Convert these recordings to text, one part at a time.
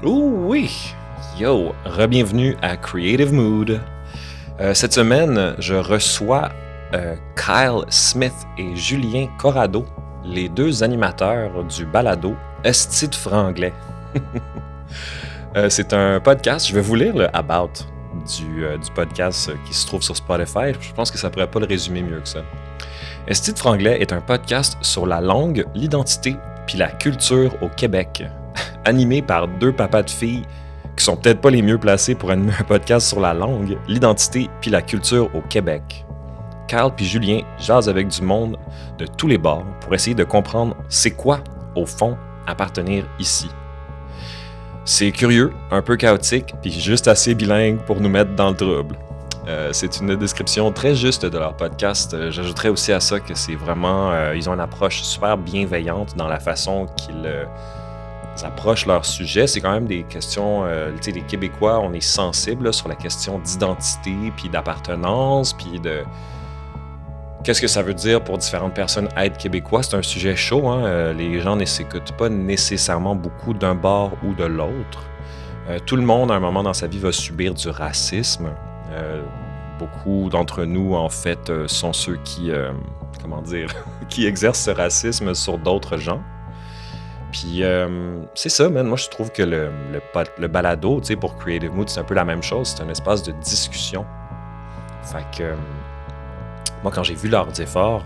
Ouh oui! Yo, re-bienvenue à Creative Mood. Cette semaine, je reçois Kyle Smith et Julien Corrado, les deux animateurs du balado Esti de franglais. C'est un podcast, je vais vous lire le about du podcast qui se trouve sur Spotify. Je pense que ça pourrait pas le résumer mieux que ça. Esti de franglais est un podcast sur la langue, l'identité puis la culture au Québec, animé par deux papas de filles qui sont peut-être pas les mieux placés pour animer un podcast sur la langue, l'identité puis la culture au Québec. Kyle puis Julien jasent avec du monde de tous les bords pour essayer de comprendre c'est quoi, au fond, appartenir ici. C'est curieux, un peu chaotique, puis juste assez bilingue pour nous mettre dans le trouble. C'est une description très juste de leur podcast. J'ajouterais aussi à ça que c'est vraiment... ils ont une approche super bienveillante dans la façon qu'ils approchent leur sujet. C'est quand même des questions... tu sais, les Québécois, on est sensibles là, sur la question d'identité, puis d'appartenance, puis de... Qu'est-ce que ça veut dire pour différentes personnes être québécois? C'est un sujet chaud, hein? Les gens ne s'écoutent pas nécessairement beaucoup d'un bord ou de l'autre. Tout le monde, à un moment dans sa vie, va subir du racisme. Beaucoup d'entre nous, en fait, sont ceux qui, qui exercent ce racisme sur d'autres gens. Puis, c'est ça, man. Moi, je trouve que le balado, tu sais, pour Creative Mood, c'est un peu la même chose. C'est un espace de discussion. Fait que... moi, quand j'ai vu leurs efforts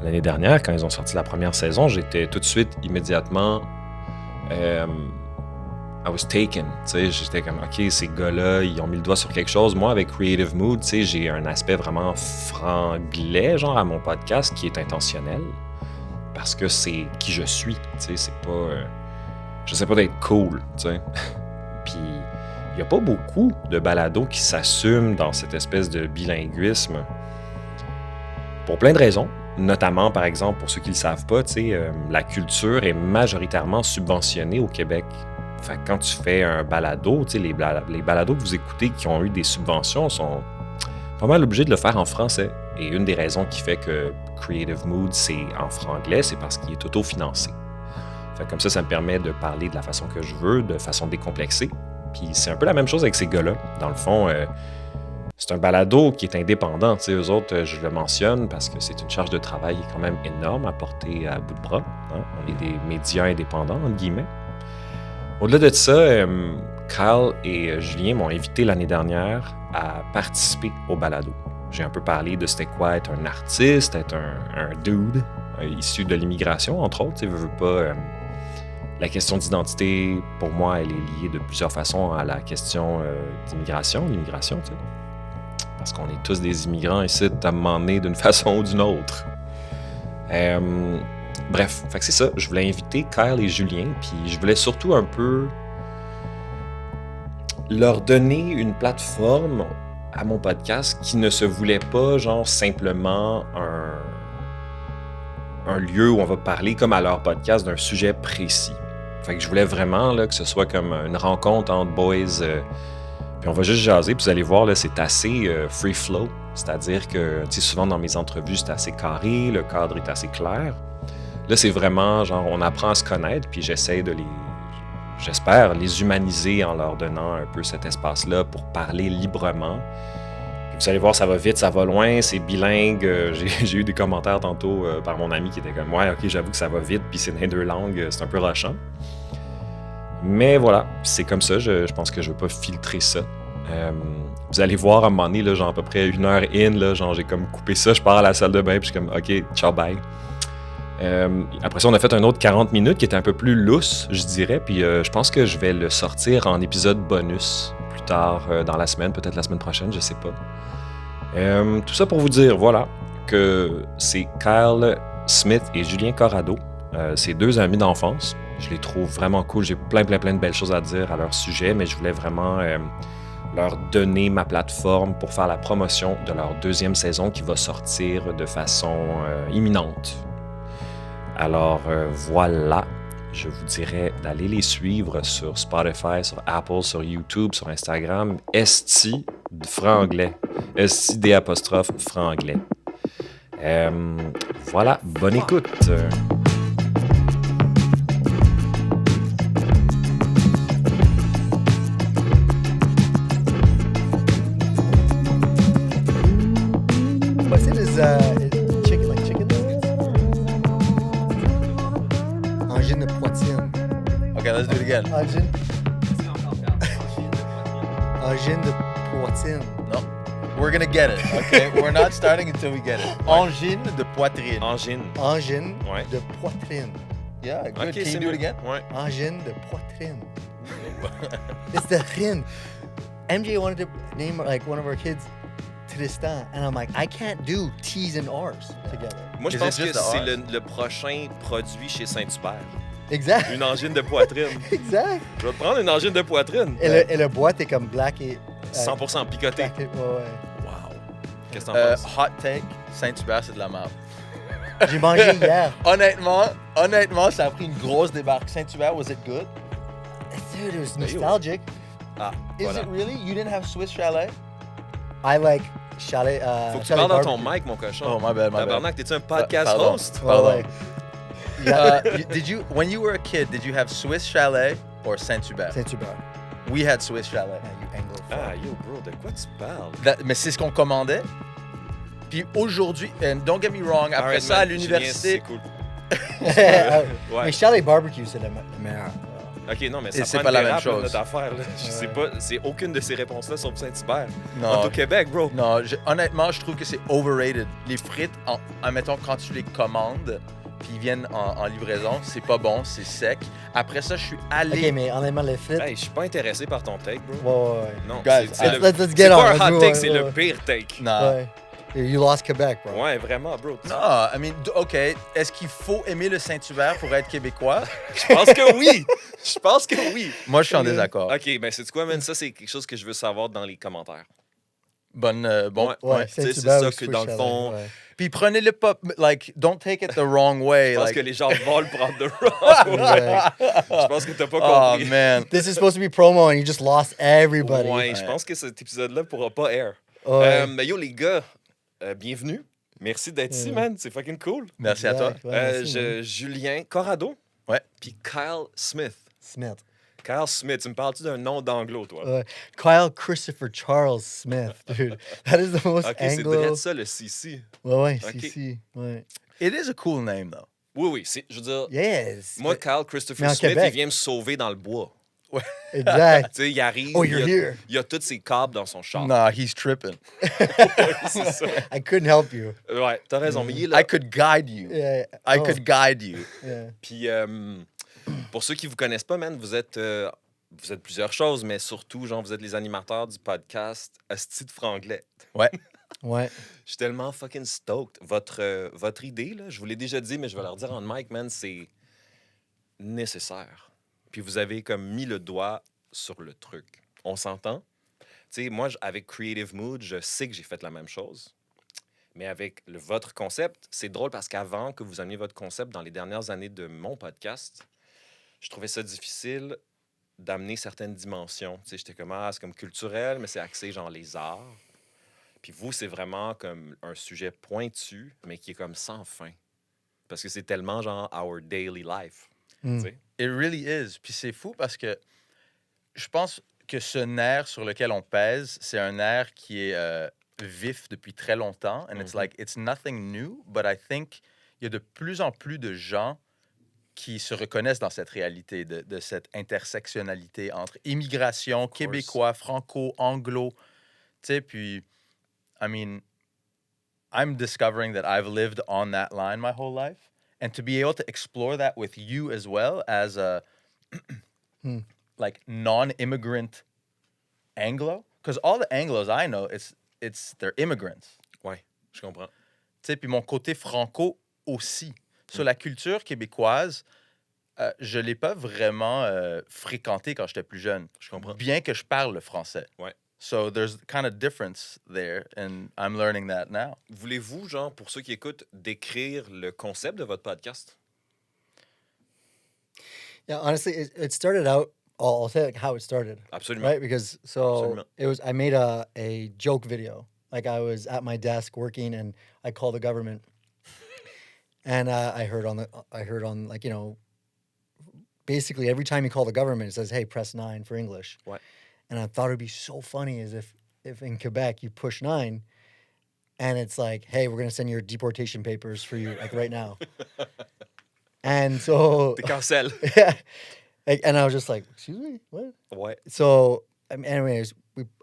l'année dernière, quand ils ont sorti la première saison, j'étais tout de suite, immédiatement, I was taken. Tu sais, j'étais comme, OK, ces gars-là, ils ont mis le doigt sur quelque chose. Moi, avec Creative Mood, tu sais, j'ai un aspect vraiment franglais, genre, à mon podcast, qui est intentionnel. Parce que c'est qui je suis. Tu sais, c'est pas... je sais pas d'être cool, tu sais. Puis, il n'y a pas beaucoup de balados qui s'assument dans cette espèce de bilinguisme. Pour plein de raisons, notamment, par exemple, pour ceux qui ne le savent pas, la culture est majoritairement subventionnée au Québec. Fait que quand tu fais un balado, les balados que vous écoutez qui ont eu des subventions sont pas mal obligés de le faire en français. Et une des raisons qui fait que Creative Mood, c'est en franglais, c'est parce qu'il est autofinancé. Fait que comme ça me permet de parler de la façon que je veux, de façon décomplexée. Puis c'est un peu la même chose avec ces gars-là. Dans le fond... c'est un balado qui est indépendant. Tu sais, eux autres, je le mentionne parce que c'est une charge de travail quand même énorme à porter à bout de bras. Hein? On est des médias indépendants, entre guillemets. Au-delà de ça, Kyle et Julien m'ont invité l'année dernière à participer au balado. J'ai un peu parlé de c'était quoi être un artiste, être un dude issu de l'immigration, entre autres. Tu sais, veux pas... la question d'identité, pour moi, elle est liée de plusieurs façons à la question d'immigration, l'immigration, tu sais. Parce qu'on est tous des immigrants ici, à un moment donné, d'une façon ou d'une autre. Bref, fait que c'est ça. Je voulais inviter Kyle et Julien, puis je voulais surtout un peu leur donner une plateforme à mon podcast qui ne se voulait pas, genre, simplement un lieu où on va parler, comme à leur podcast, d'un sujet précis. Fait que je voulais vraiment là, que ce soit comme une rencontre entre boys... puis on va juste jaser, puis vous allez voir, là, c'est assez free flow. C'est-à-dire que, tu sais, souvent dans mes entrevues, c'est assez carré, le cadre est assez clair. Là, c'est vraiment, genre, on apprend à se connaître, puis j'essaie de j'espère, les humaniser en leur donnant un peu cet espace-là pour parler librement. Puis vous allez voir, ça va vite, ça va loin, c'est bilingue. J'ai eu des commentaires tantôt par mon ami qui était comme, ouais, ok, j'avoue que ça va vite, puis c'est dans les deux langues, c'est un peu rushant. Mais voilà, c'est comme ça, je pense que je ne veux pas filtrer ça. Vous allez voir à un moment donné, là, genre à peu près 1 heure in, là, genre j'ai comme coupé ça, je pars à la salle de bain, puis je suis comme ok, ciao, bye. Après ça, on a fait un autre 40 minutes qui était un peu plus lousse, je dirais, puis je pense que je vais le sortir en épisode bonus plus tard dans la semaine, peut-être la semaine prochaine, je sais pas. Tout ça pour vous dire, voilà, que c'est Kyle Smith et Julien Corrado, c'est deux amis d'enfance. Je les trouve vraiment cool. J'ai plein de belles choses à dire à leur sujet, mais je voulais vraiment leur donner ma plateforme pour faire la promotion de leur 2e saison qui va sortir de façon imminente. Alors voilà, je vous dirais d'aller les suivre sur Spotify, sur Apple, sur YouTube, sur Instagram. Esti franglais. Esti D' franglais. Voilà, bonne écoute. let's do it again. Angine. Angine de poitrine. No. We're gonna get it, okay? We're not starting until we get it. Angine de poitrine. Angine. Angine Ouais. de poitrine. Yeah, good. Ok, Can c'est you do mieux. it again? Ouais. Angine de poitrine. It's the chin. MJ wanted to name like one of our kids Tristan, and I'm like, I can't do T's and R's together. Moi, je Is it pense que just the c'est R? le prochain produit chez Saint-Hubert. Exact. Une angine de poitrine. Exact. Je vais te prendre une angine de poitrine. Et le boîte est comme black et 100% picoté. black et- ouais, ouais. Wow. Qu'est-ce que t'en penses? Hot take, Saint-Hubert, c'est de la merde. J'ai mangé hier. Honnêtement, ça a pris une grosse débarque. Saint-Hubert, was it good? Dude, it was Hey, yo. nostalgic. Ah, Is voilà. it really? You didn't have Swiss Chalet? I like chalet. Faut que tu chalet parles dans ton barbecue. mic, mon cochon. Oh, my bad, my bad. Tabarnak, t'es-tu un podcast Pardon. host? Ouais, Pardon. ouais. Yeah. Did you, when you were a kid, did you have Swiss Chalet or Saint-Hubert? Saint-Hubert. We had Swiss Chalet. Yeah, you anglophone. Ah, yo, bro, de quoi tu parles? Mais c'est ce qu'on commandait. Puis aujourd'hui, and don't get me wrong, après Alright, ça, à man, l'université, Julien, Mais Ouais. chalet barbecue, c'est le meilleur. Ok, non, mais Et ça c'est prend pas une la même dérape, là, chose. notre affaire. Là. Je sais pas, c'est aucune de ces réponses-là sur Saint-Hubert. On est non, au Québec, bro. non honnêtement, je trouve que c'est overrated. Les frites, admettons, quand tu les commandes, puis ils viennent en livraison, c'est pas bon, c'est sec. Après ça, je suis allé... Ok, mais honnêtement, les frites. Hey, je suis pas intéressé par ton take, bro. Ouais, ouais, Non, Guys, c'est le- let's c'est get on. pas let's un hot move take, on, c'est ouais, le pire take. Non. Ouais. You lost Quebec, bro. Ouais, vraiment, bro. Non, I mean, OK, est-ce qu'il faut aimer le Saint-Hubert pour être québécois? Je pense que oui. Je pense que oui. Moi, je suis en désaccord. Ok, ben c'est quoi, man? Ça, c'est quelque chose que je veux savoir dans les commentaires. Bon, Ouais. Ouais, Tu sais, c'est Saint-Hubert ça ou que Swiss dans le chalet, fond, ouais. Puis prenez-le pas, like, don't take it the wrong way. Je pense like, que les gens vont le prendre de wrong. Ouais. Je pense que t'as pas Oh, compris. man. This is supposed to be promo and you just lost everybody. Ouais, je pense que cet épisode-là pourra pas air. Ouais. Mais yo, les gars, bienvenue. Merci d'être ici, man. C'est fucking cool. Merci à toi. Exact. Ouais, merci, man. Julien Corrado. Ouais. Puis Kyle Smith. Smith. Kyle Smith, tu me parles-tu d'un nom d'anglo, toi? Kyle Christopher Charles Smith, dude. That is the most Ok, c'est Anglo. direct ça, le CC. Ouais, ouais, Ok. si. Ouais. It is a cool name, though. Oui, oui, je veux dire, Yes. moi, but- Kyle Christopher Mais en Smith, Québec. il vient me sauver dans le bois. Exact. Tu sais, il arrive, Oh, you're here. il a tous ses câbles dans son char. Nah, he's tripping. C'est ça. I couldn't help you. Ouais, t'as raison, mais il est là. I could guide you. Yeah. I Oh, could guide you. yeah. Puis, pour ceux qui vous connaissent pas, man, vous êtes plusieurs choses, mais surtout, genre, vous êtes les animateurs du podcast Asti de Franglais. Ouais. Ouais. Je suis tellement fucking stoked. Votre idée, là, je vous l'ai déjà dit, mais je vais leur dire en mic, man, c'est nécessaire. Puis vous avez comme mis le doigt sur le truc. On s'entend? Tu sais, moi, avec Creative Mood, je sais que j'ai fait la même chose. Mais avec votre concept, c'est drôle parce qu'avant que vous ameniez votre concept dans les dernières années de mon podcast, je trouvais ça difficile d'amener certaines dimensions. Tu sais, j'étais comme, c'est comme culturel, mais c'est axé genre les arts. Puis vous, c'est vraiment comme un sujet pointu, mais qui est comme sans fin. Parce que c'est tellement genre our daily life. Mm. Tu sais. It really is. Puis c'est fou parce que je pense que ce nerf sur lequel on pèse, c'est un nerf qui est vif depuis très longtemps. And it's like, it's nothing new, but I think il y a de plus en plus de gens qui se reconnaissent dans cette réalité, de cette intersectionnalité entre immigration, québécois, franco, anglo. Tu sais, puis, I mean, I'm discovering that I've lived on that line my whole life. And to be able to explore that with you as well as a like non-immigrant Anglo, because all the Anglos I know, they're immigrants. Ouais, je comprends. Tu sais, puis mon côté franco aussi. Sur la culture québécoise, je l'ai pas vraiment fréquenté quand j'étais plus jeune. Je comprends. Bien que je parle le français. Ouais. So there's kind of difference there, and I'm learning that now. Voulez-vous, genre, pour ceux qui écoutent, décrire le concept de votre podcast? Yeah, honestly, it started out. I'll say like how it started, Absolument. right? Because Absolument. it was I made a joke video. Like I was at my desk working, and I called the government, and I heard on like basically every time you call the government, it says, "Hey, press 9 for English." What? And I thought it'd be so funny as if in Quebec you push 9, and it's like, "Hey, we're gonna send your deportation papers for you like right now." And so T'es cancel. yeah. Like, and I was just like, excuse me, what? Ouais. So, anyways,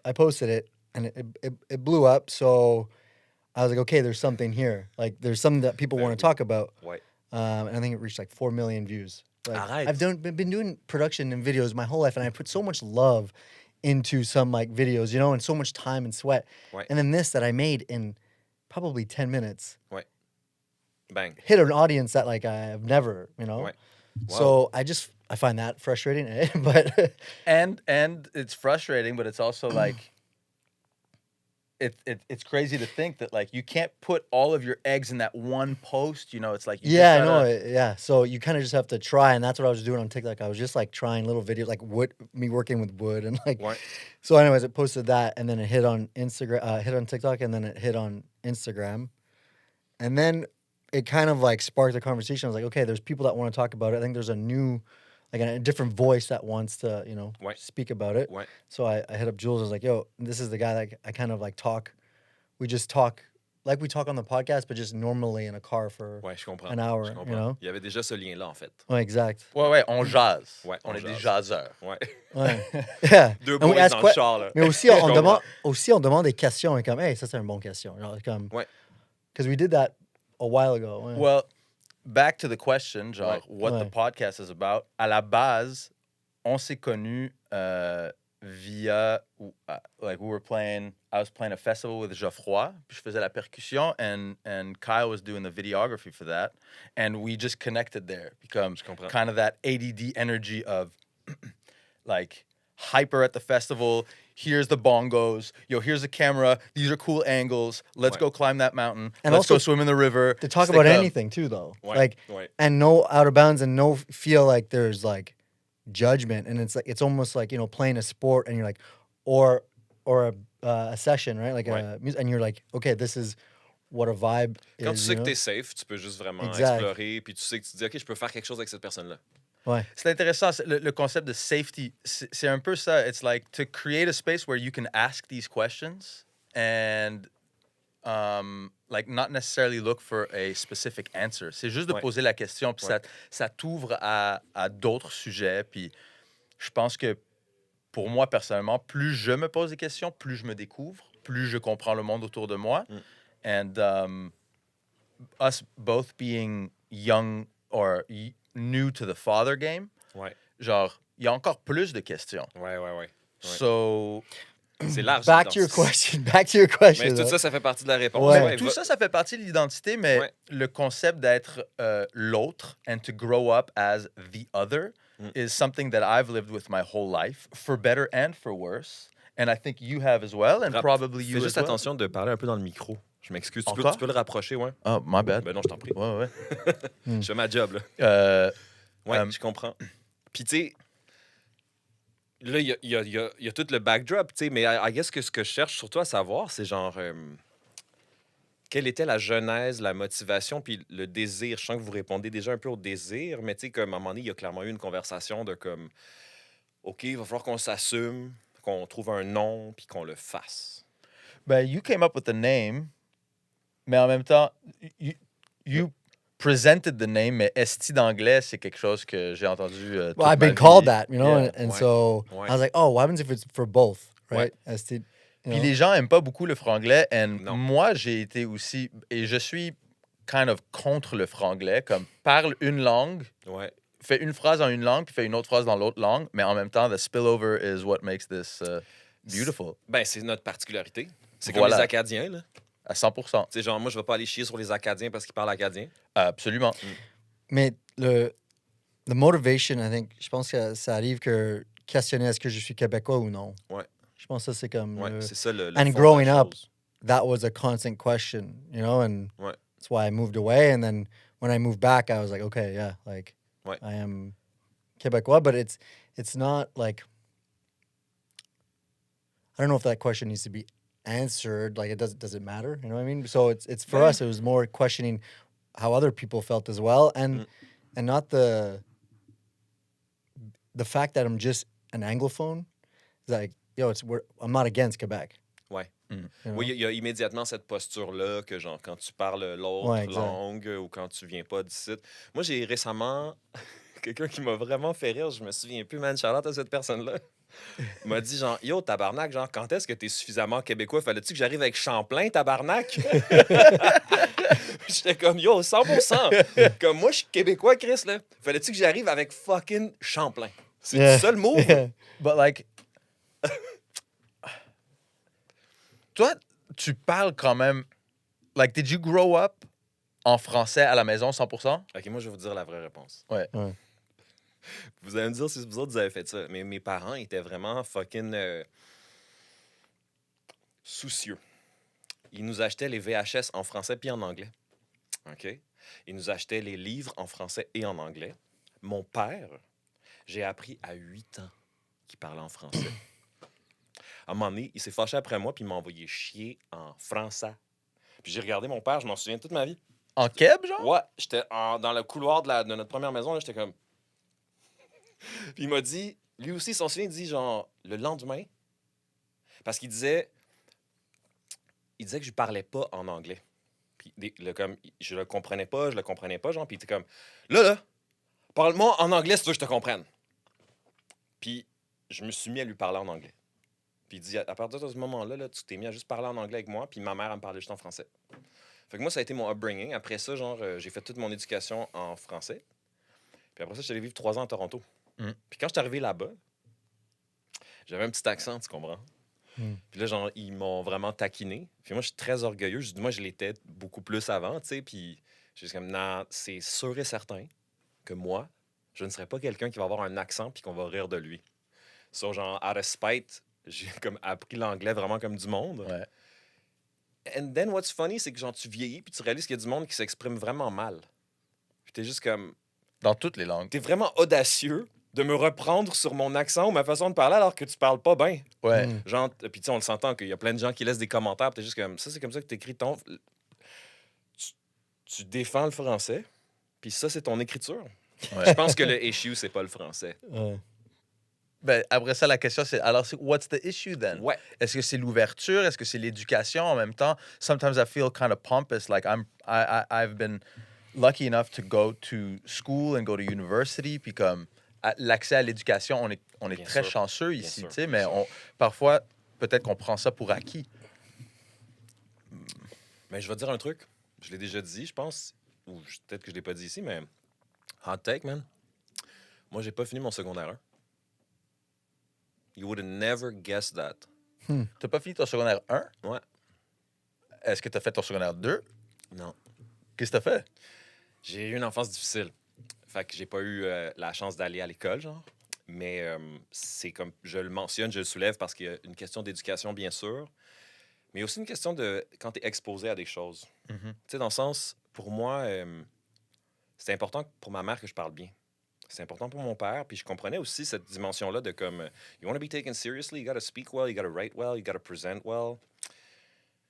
I posted it, and it blew up. So I was like, okay, there's something here. Like, there's something that people Ben want to oui. talk about. Ouais. And I think it reached like 4 million views. Like, Arrête. I've been doing production and videos my whole life, and I put so much love into some like videos, you know, and so much time and sweat. Ouais. And then this that I made in probably 10 minutes Ouais. Bang. hit an audience that like I have never, you know. Ouais. Wow. So I find that frustrating, but And it's frustrating, but it's also like it's crazy to think that like you can't put all of your eggs in that one post. You know, it's like you just yeah, I gotta- know. Yeah, so you kind of just have to try, and that's what I was doing on TikTok. I was just like trying little videos, like me working with wood, and like. Ouais. So, anyways, it posted that, and then it hit on Instagram, hit on TikTok, and then it hit on Instagram, and then it kind of like sparked a conversation. I was like, okay, there's people that want to talk about it. I think there's a new, like a different voice that wants to, you know, Ouais. speak about it. Ouais. So I hit up Jules. I was like, yo, this is the guy that I kind of like talk. We just talk like we talk on the podcast, but just normally in a car for. Ouais, je comprends. An hour, Je you comprends. know? Il y avait déjà ce lien-là, en fait. Ouais, exact. Ouais, on jase. Ouais, on on est des jase. jaseurs. Ouais. Ouais. Yeah. Deux And we boys ask dans le que- char, là. Mais aussi, Je on comprends. demande, on demande des questions et comme, hey, ça c'est une bonne question. Genre, comme, Ouais. Because we did that a while ago. Ouais. Well, back to the question, genre, Ouais. what the Ouais. podcast is about. À la base, on s'est connus via, like we were playing, I was playing a festival with Geoffroy, puis je faisais la percussion, and Kyle was doing the videography for that, and we just connected there. Become Je comprends. kind of that ADD energy of, like, hyper at the festival. Here's the bongos. Yo, here's the camera. These are cool angles. Let's Ouais. go climb that mountain. And Let's go also swim in the river. To talk C'était about comme- anything too, though. Ouais. Like, Ouais. and no out of bounds and no feel like there's like judgment. And it's like, it's almost like, you know, playing a sport and you're like, or a session, right? Like Ouais. and you're like, okay, this is what a vibe Quand tu is. sais You que know? t'es safe, tu peux juste vraiment Exact. explorer, puis tu sais que tu dis, OK, je peux faire quelque chose avec cette personne-là. Ouais. C'est intéressant, le concept de safety. C'est un peu ça. It's like to create a space where you can ask these questions and like not necessarily look for a specific answer. C'est juste de Ouais. poser la question, puis Ouais. ça t'ouvre à d'autres sujets. Puis je pense que pour moi, personnellement, plus je me pose des questions, plus je me découvre, plus je comprends le monde autour de moi. Mm. And us both being young or new to the father game, Ouais. genre, il y a encore plus de questions. Ouais, ouais, ouais. So, C'est large. Back to your l'identité. question. Back to your question. Mais tout though. ça, ça fait partie de la réponse. Ouais. Ouais, tout va- ça fait partie de l'identité, mais Ouais. le concept d'être l'autre and to grow up as the other Mm. is something that I've lived with my whole life, for better and for worse. And I think you have as well, and Rap- probably you Fais as juste well. attention de parler un peu dans le micro. Je m'excuse. Encore? Tu peux le rapprocher, ouais? Oh, my bad. Ben non, je t'en prie. Ouais, ouais. Je fais ma job, là. Ouais, Um, je comprends. Puis, tu sais, là, il y a tout le backdrop, tu sais, mais I guess que ce que je cherche surtout à savoir, c'est genre, quelle était la genèse, la motivation, puis le désir. Je sens que vous répondez déjà un peu au désir, mais tu sais, comme à un moment donné, il y a clairement eu une conversation de comme, OK, il va falloir qu'on s'assume, qu'on trouve un nom, puis qu'on le fasse. Ben, you came up with the name, mais en même temps, you presented the name, mais esti d'anglais, c'est quelque chose que j'ai entendu toute Well, I've ma been called vie. that, you know, Yeah. and Ouais. so Ouais. I was like, oh, what happens if it's for both, Ouais. right? As to, you Puis know? les gens aiment pas beaucoup le franglais, et Non. moi, j'ai été aussi, et je suis kind of contre le franglais, comme parle une langue, Ouais. fais une phrase en une langue, puis fais une autre phrase dans l'autre langue, mais en même temps, the spillover is what makes this beautiful, Ben, c'est notre particularité. C'est Voilà. comme les Acadiens, là. à 100%. Tu sais, genre, moi, je vais pas aller chier sur les Acadiens parce qu'ils parlent acadien. Absolument. Mais the motivation, I think, je pense que ça arrive que questionner est-ce que je suis québécois ou non. Ouais. Je pense que ça, c'est comme... Ouais, c'est ça le and fond de la growing up, chose. that was a constant question, you know, and Ouais. that's why I moved away. And then when I moved back, I was like, okay, yeah, like Ouais. I am Quebecois, but it's not like, I don't know if that question needs to be answered. Like, does it matter? You know what I mean? So it's for Yeah. us, it was more questioning how other people felt as well, and not the fact that I'm just an Anglophone. It's like, yo, I'm not against Quebec. Ouais. you know? Oui, il y a immédiatement cette posture-là que, genre, quand tu parles l'autre Ouais, exact. langue ou quand tu viens pas d'ici. Moi, j'ai récemment, quelqu'un qui m'a vraiment fait rire, je me souviens plus, man, shout-out à cette personne-là. Il m'a dit genre, yo, tabarnak, genre, quand est-ce que t'es suffisamment québécois? Fallait-tu que j'arrive avec Champlain, tabarnak? J'étais comme, yo, 100%. Comme moi, je suis québécois, Chris, là. Fallait-tu que j'arrive avec fucking Champlain? C'est le seul mot. Yeah. But like, toi, tu parles quand même. Like, did you grow up en français à la maison 100%? Ok, moi, je vais vous dire la vraie réponse. Ouais. Vous allez me dire si vous autres, vous avez fait ça. Mais mes parents étaient vraiment fucking soucieux. Ils nous achetaient les VHS en français puis en anglais. OK? Ils nous achetaient les livres en français et en anglais. Mon père, j'ai appris à 8 ans qu'il parlait en français. À un moment donné, il s'est fâché après moi puis il m'a envoyé chier en français. Puis j'ai regardé mon père, je m'en souviens toute ma vie. En keb, genre? Ouais, j'étais dans le couloir de notre première maison, là, j'étais comme... Puis il m'a dit, lui aussi, son souvient, il dit genre, le lendemain, parce qu'il disait que je parlais pas en anglais. Puis comme, je le comprenais pas, genre, puis il était comme, là, parle-moi en anglais si tu veux que je te comprenne. Puis je me suis mis à lui parler en anglais. Puis il dit, à partir de ce moment-là, là, tu t'es mis à juste parler en anglais avec moi, puis ma mère, elle me parlait juste en français. Fait que moi, ça a été mon upbringing. Après ça, genre, j'ai fait toute mon éducation en français. Puis après ça, je suis allé vivre 3 ans à Toronto. Puis quand je suis arrivé là-bas, j'avais un petit accent, tu comprends? Puis là, genre, ils m'ont vraiment taquiné. Puis moi, je suis très orgueilleux. Moi, je l'étais beaucoup plus avant, tu sais. Puis je suis comme, non, c'est sûr et certain que moi, je ne serais pas quelqu'un qui va avoir un accent puis qu'on va rire de lui. So, genre, out of spite, j'ai comme appris l'anglais vraiment comme du monde. Ouais. And then, what's funny, c'est que genre, tu vieillis puis tu réalises qu'il y a du monde qui s'exprime vraiment mal. Puis t'es juste comme... Dans toutes les langues. T'es vraiment audacieux de me reprendre sur mon accent ou ma façon de parler alors que tu parles pas bien. Ouais. Genre, puis tu sais, on le s'entend qu'il y a plein de gens qui laissent des commentaires, puis t'es juste comme, ça, c'est comme ça que t'écris ton... Tu défends le français, puis ça, c'est ton écriture. Ouais. Je pense que le issue, c'est pas le français. Ben, après ça, la question, c'est alors, what's the issue then? Ouais. Est-ce que c'est l'ouverture? Est-ce que c'est l'éducation en même temps? Sometimes I feel kind of pompous, like I've been lucky enough to go to school and go to university, puis comme l'accès à l'éducation, on est Bien très sûr. chanceux Bien ici, sûr, tu sais, bien mais sûr. parfois, peut-être qu'on prend ça pour acquis. Mais je vais te dire un truc, je l'ai déjà dit, je pense, ou peut-être que je l'ai pas dit ici, mais hot take, man. Moi, j'ai pas fini mon secondaire 1. You would have never guessed that. T'as pas fini ton secondaire 1? Ouais. Est-ce que t'as fait ton secondaire 2? Non. Qu'est-ce que t'as fait? J'ai eu une enfance difficile. Fait que j'ai pas eu la chance d'aller à l'école, genre. Mais c'est comme, je le mentionne, je le soulève parce qu'il y a une question d'éducation, bien sûr. Mais il y a aussi une question de quand tu es exposé à des choses. Tu sais, dans le sens, pour moi, c'est important pour ma mère que je parle bien. C'est important pour mon père. Puis je comprenais aussi cette dimension-là de comme, you want to be taken seriously, you got to speak well, you got to write well, you got to present well.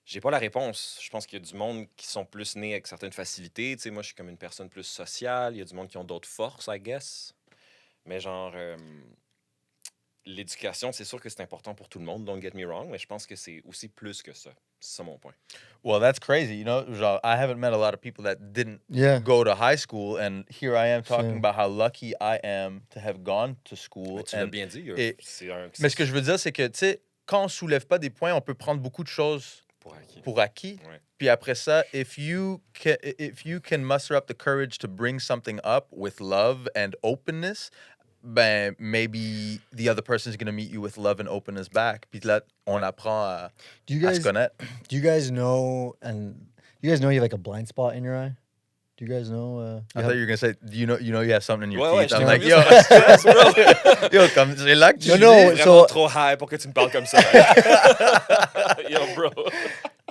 J'ai pas la réponse. Je pense qu'il y a du monde qui sont plus nés avec certaines facilités. Tu sais, moi, je suis comme une personne plus sociale. Il y a du monde qui ont d'autres forces, I guess. Mais genre, l'éducation, c'est sûr que c'est important pour tout le monde, don't get me wrong, mais je pense que c'est aussi plus que ça. C'est ça mon point. Well, that's crazy. You know, genre, I haven't met a lot of people that didn't Yeah. go to high school, and here I am talking Same. about how lucky I am to have gone to school. Mais tu l'as And- bien dit. et- C'est un... Mais ce que je veux dire, c'est que, tu sais, quand on soulève pas des points, on peut prendre beaucoup de choses Pour acquis. pour acquis. Ouais. Puis après ça, if you can muster up the courage to bring something up with love and openness, ben maybe the other person is going to meet you with love and openness back. Puis là, on apprend à, Do you à se guys connaître. do you guys know you have like a blind spot in your eye? Do you guys know? I You thought have- you were going to say, you know you have something in your Ouais, teeth. ouais, I'm j'étais like, curieux, yo, yo, comme c'est là que tu No, dis. no, Vraiment so- trop high pour que tu me parles comme ça. Yo, bro.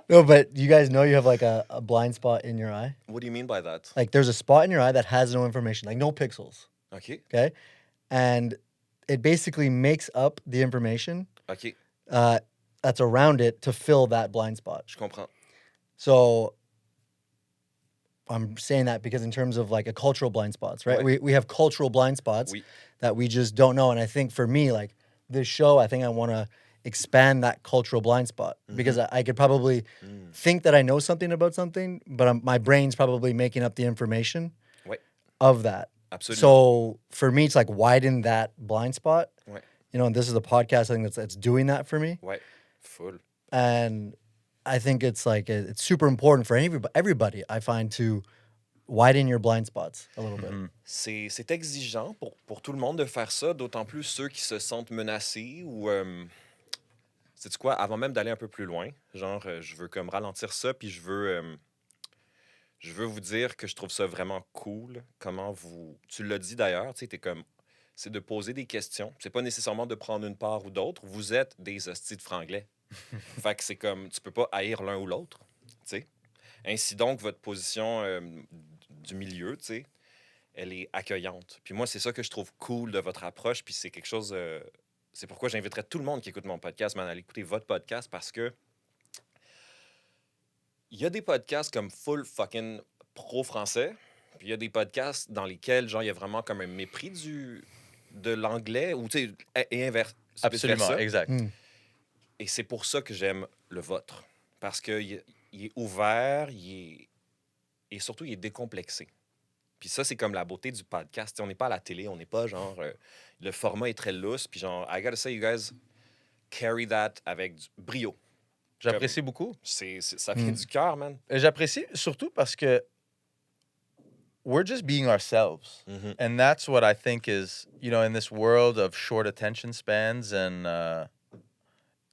No, but you guys know you have like a blind spot in your eye? What do you mean by that? Like there's a spot in your eye that has no information, like no pixels, OK. okay? And it basically makes up the information OK. that's around it to fill that blind spot. Je comprends. So I'm saying that because in terms of like a cultural blind spots, right? Ouais. We have cultural blind spots Oui. that we just don't know. And I think for me, like this show, I think I want to expand that cultural blind spot because I could probably think that I know something about something, but my brain's probably making up the information Ouais. of that. Absolument. So for me, it's like widen that blind spot. Ouais. You know, and this is the podcast thing that's doing that for me. Ouais, full. And I think it's like it's super important for everybody. I find to widen your blind spots a little bit. C'est exigeant pour tout le monde de faire ça, d'autant plus ceux qui se sentent menacés ou... sais-tu quoi? Avant même d'aller un peu plus loin, genre, je veux comme ralentir ça, puis je veux vous dire que je trouve ça vraiment cool. Comment vous... Tu l'as dit d'ailleurs, tu sais, t'es comme... C'est de poser des questions. C'est pas nécessairement de prendre une part ou d'autre. Vous êtes des hosties de franglais. Fait que c'est comme... Tu peux pas haïr l'un ou l'autre, tu sais. Ainsi donc, votre position du milieu, tu sais, elle est accueillante. Puis moi, c'est ça que je trouve cool de votre approche, puis c'est quelque chose... c'est pourquoi j'inviterais tout le monde qui écoute mon podcast, man, à aller écouter votre podcast, parce que il y a des podcasts comme full fucking pro-français, puis il y a des podcasts dans lesquels, genre, il y a vraiment comme un mépris de l'anglais, ou, tu sais, et inverse. Absolument, exact. Et c'est pour ça que j'aime le vôtre. Parce qu'il est ouvert, et surtout, il est décomplexé. Puis ça, c'est comme la beauté du podcast. T'sais, on n'est pas à la télé, on n'est pas genre... le format est très lousse, puis genre, I gotta say, you guys carry that avec du brio. J'apprécie beaucoup. Ça vient du cœur, man. J'apprécie surtout parce que we're just being ourselves. Mhm. And that's what I think is, you know, in this world of short attention spans and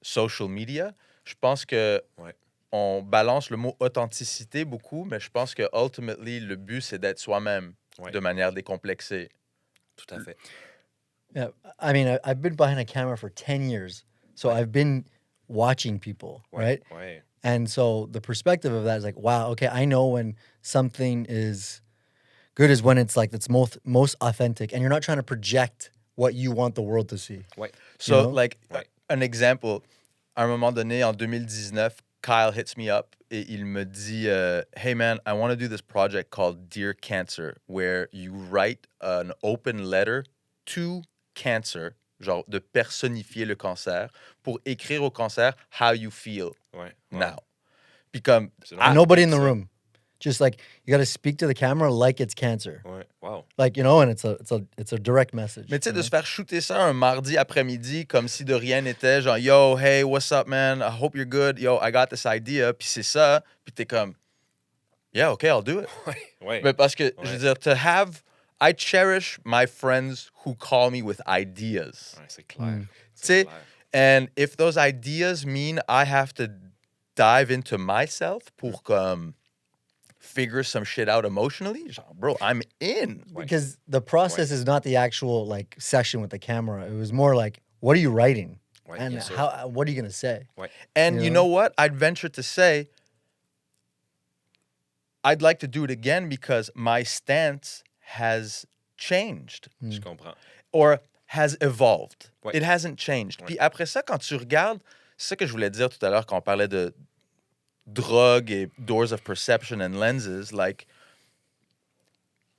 social media, je pense que Ouais. on balance le mot authenticité beaucoup, mais je pense que ultimately, le but, c'est d'être soi-même Ouais. de manière décomplexée. Tout à fait. Yeah, I mean, I've been behind a camera for 10 years, so I've been watching people, Ouais. right? Ouais. And so the perspective of that is like, wow, okay, I know when something is good is when it's like it's most authentic, and you're not trying to project what you want the world to see. Ouais. So, You know? like, Ouais. un exemple, à un moment donné, en 2019, Kyle hits me up et il me dit, hey man, I want to do this project called Dear Cancer, where you write an open letter to cancer, genre de personnifier le cancer, pour écrire au cancer how you feel Ouais. now. Puis comme, C'est And normal. nobody in the Ça. room, just like you got to speak to the camera like it's cancer, Ouais. Wow. like you know, and it's a direct message. mais tu sais, you de know? se faire shooter ça un mardi après-midi comme si de rien n'était, genre, yo, hey, what's up, man? I hope you're good. Yo, I got this idea. Puis c'est ça. Puis t'es comme, yeah, okay, I'll do it. Ouais. Mais parce que, je Ouais. veux dire, I cherish my friends who call me with ideas. Ouais, c'est clair. Mm. C'est Tu sais, clair. and if those ideas mean I have to dive into myself pour comme figure some shit out emotionally, genre, bro, I'm in. Ouais. Because the process is not the actual like session with the camera. It was more like, what are you writing, Ouais, and bien sûr. what are you gonna say? And You you know? know what? I'd venture to say I'd like to do it again because my stance has changed Je comprends. or has evolved. Ouais. It hasn't changed. Ouais. Puis après ça, quand tu regardes, c'est ça que je voulais dire tout à l'heure quand on parlait de drogue et doors of perception and lenses, like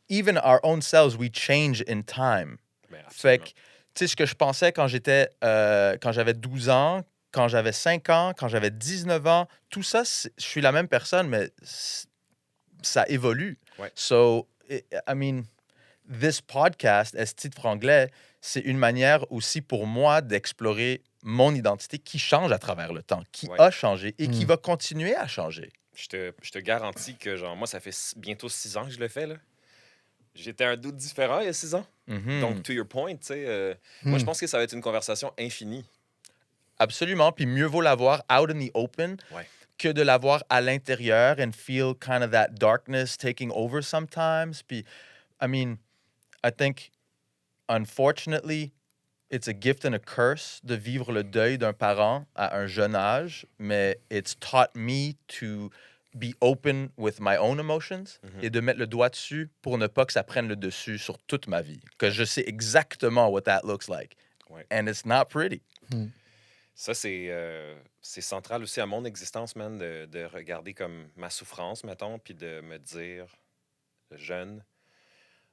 even our own selves, we change in time. Ben, Fait absolument. que, tu sais, ce que je pensais quand j'avais 12 ans, quand j'avais 5 ans, quand j'avais 19 ans, tout ça, je suis la même personne, mais ça évolue. Ouais. So, I mean, this podcast, Esti de franglais, c'est une manière aussi pour moi d'explorer mon identité qui change à travers le temps, qui Ouais. a changé et qui Mm. va continuer à changer. Je te garantis que, genre, moi, ça fait bientôt 6 ans que je le fais, là. J'étais un doute différent il y a 6 ans. Mhm. Donc, to your point, tu sais, moi, je Hmm. pense que ça va être une conversation infinie. Absolument. Puis mieux vaut l'avoir out in the open Ouais. que de l'avoir à l'intérieur and feel kind of that darkness taking over sometimes. Puis, I mean, I think, unfortunately, it's a gift and a curse de vivre le deuil d'un parent à un jeune âge, mais it's taught me to be open with my own emotions et de mettre le doigt dessus pour ne pas que ça prenne le dessus sur toute ma vie. Que je sais exactement what that looks like. Ouais. And it's not pretty. Ça, c'est central aussi à mon existence, man, de regarder comme ma souffrance, mettons, puis de me dire, jeune,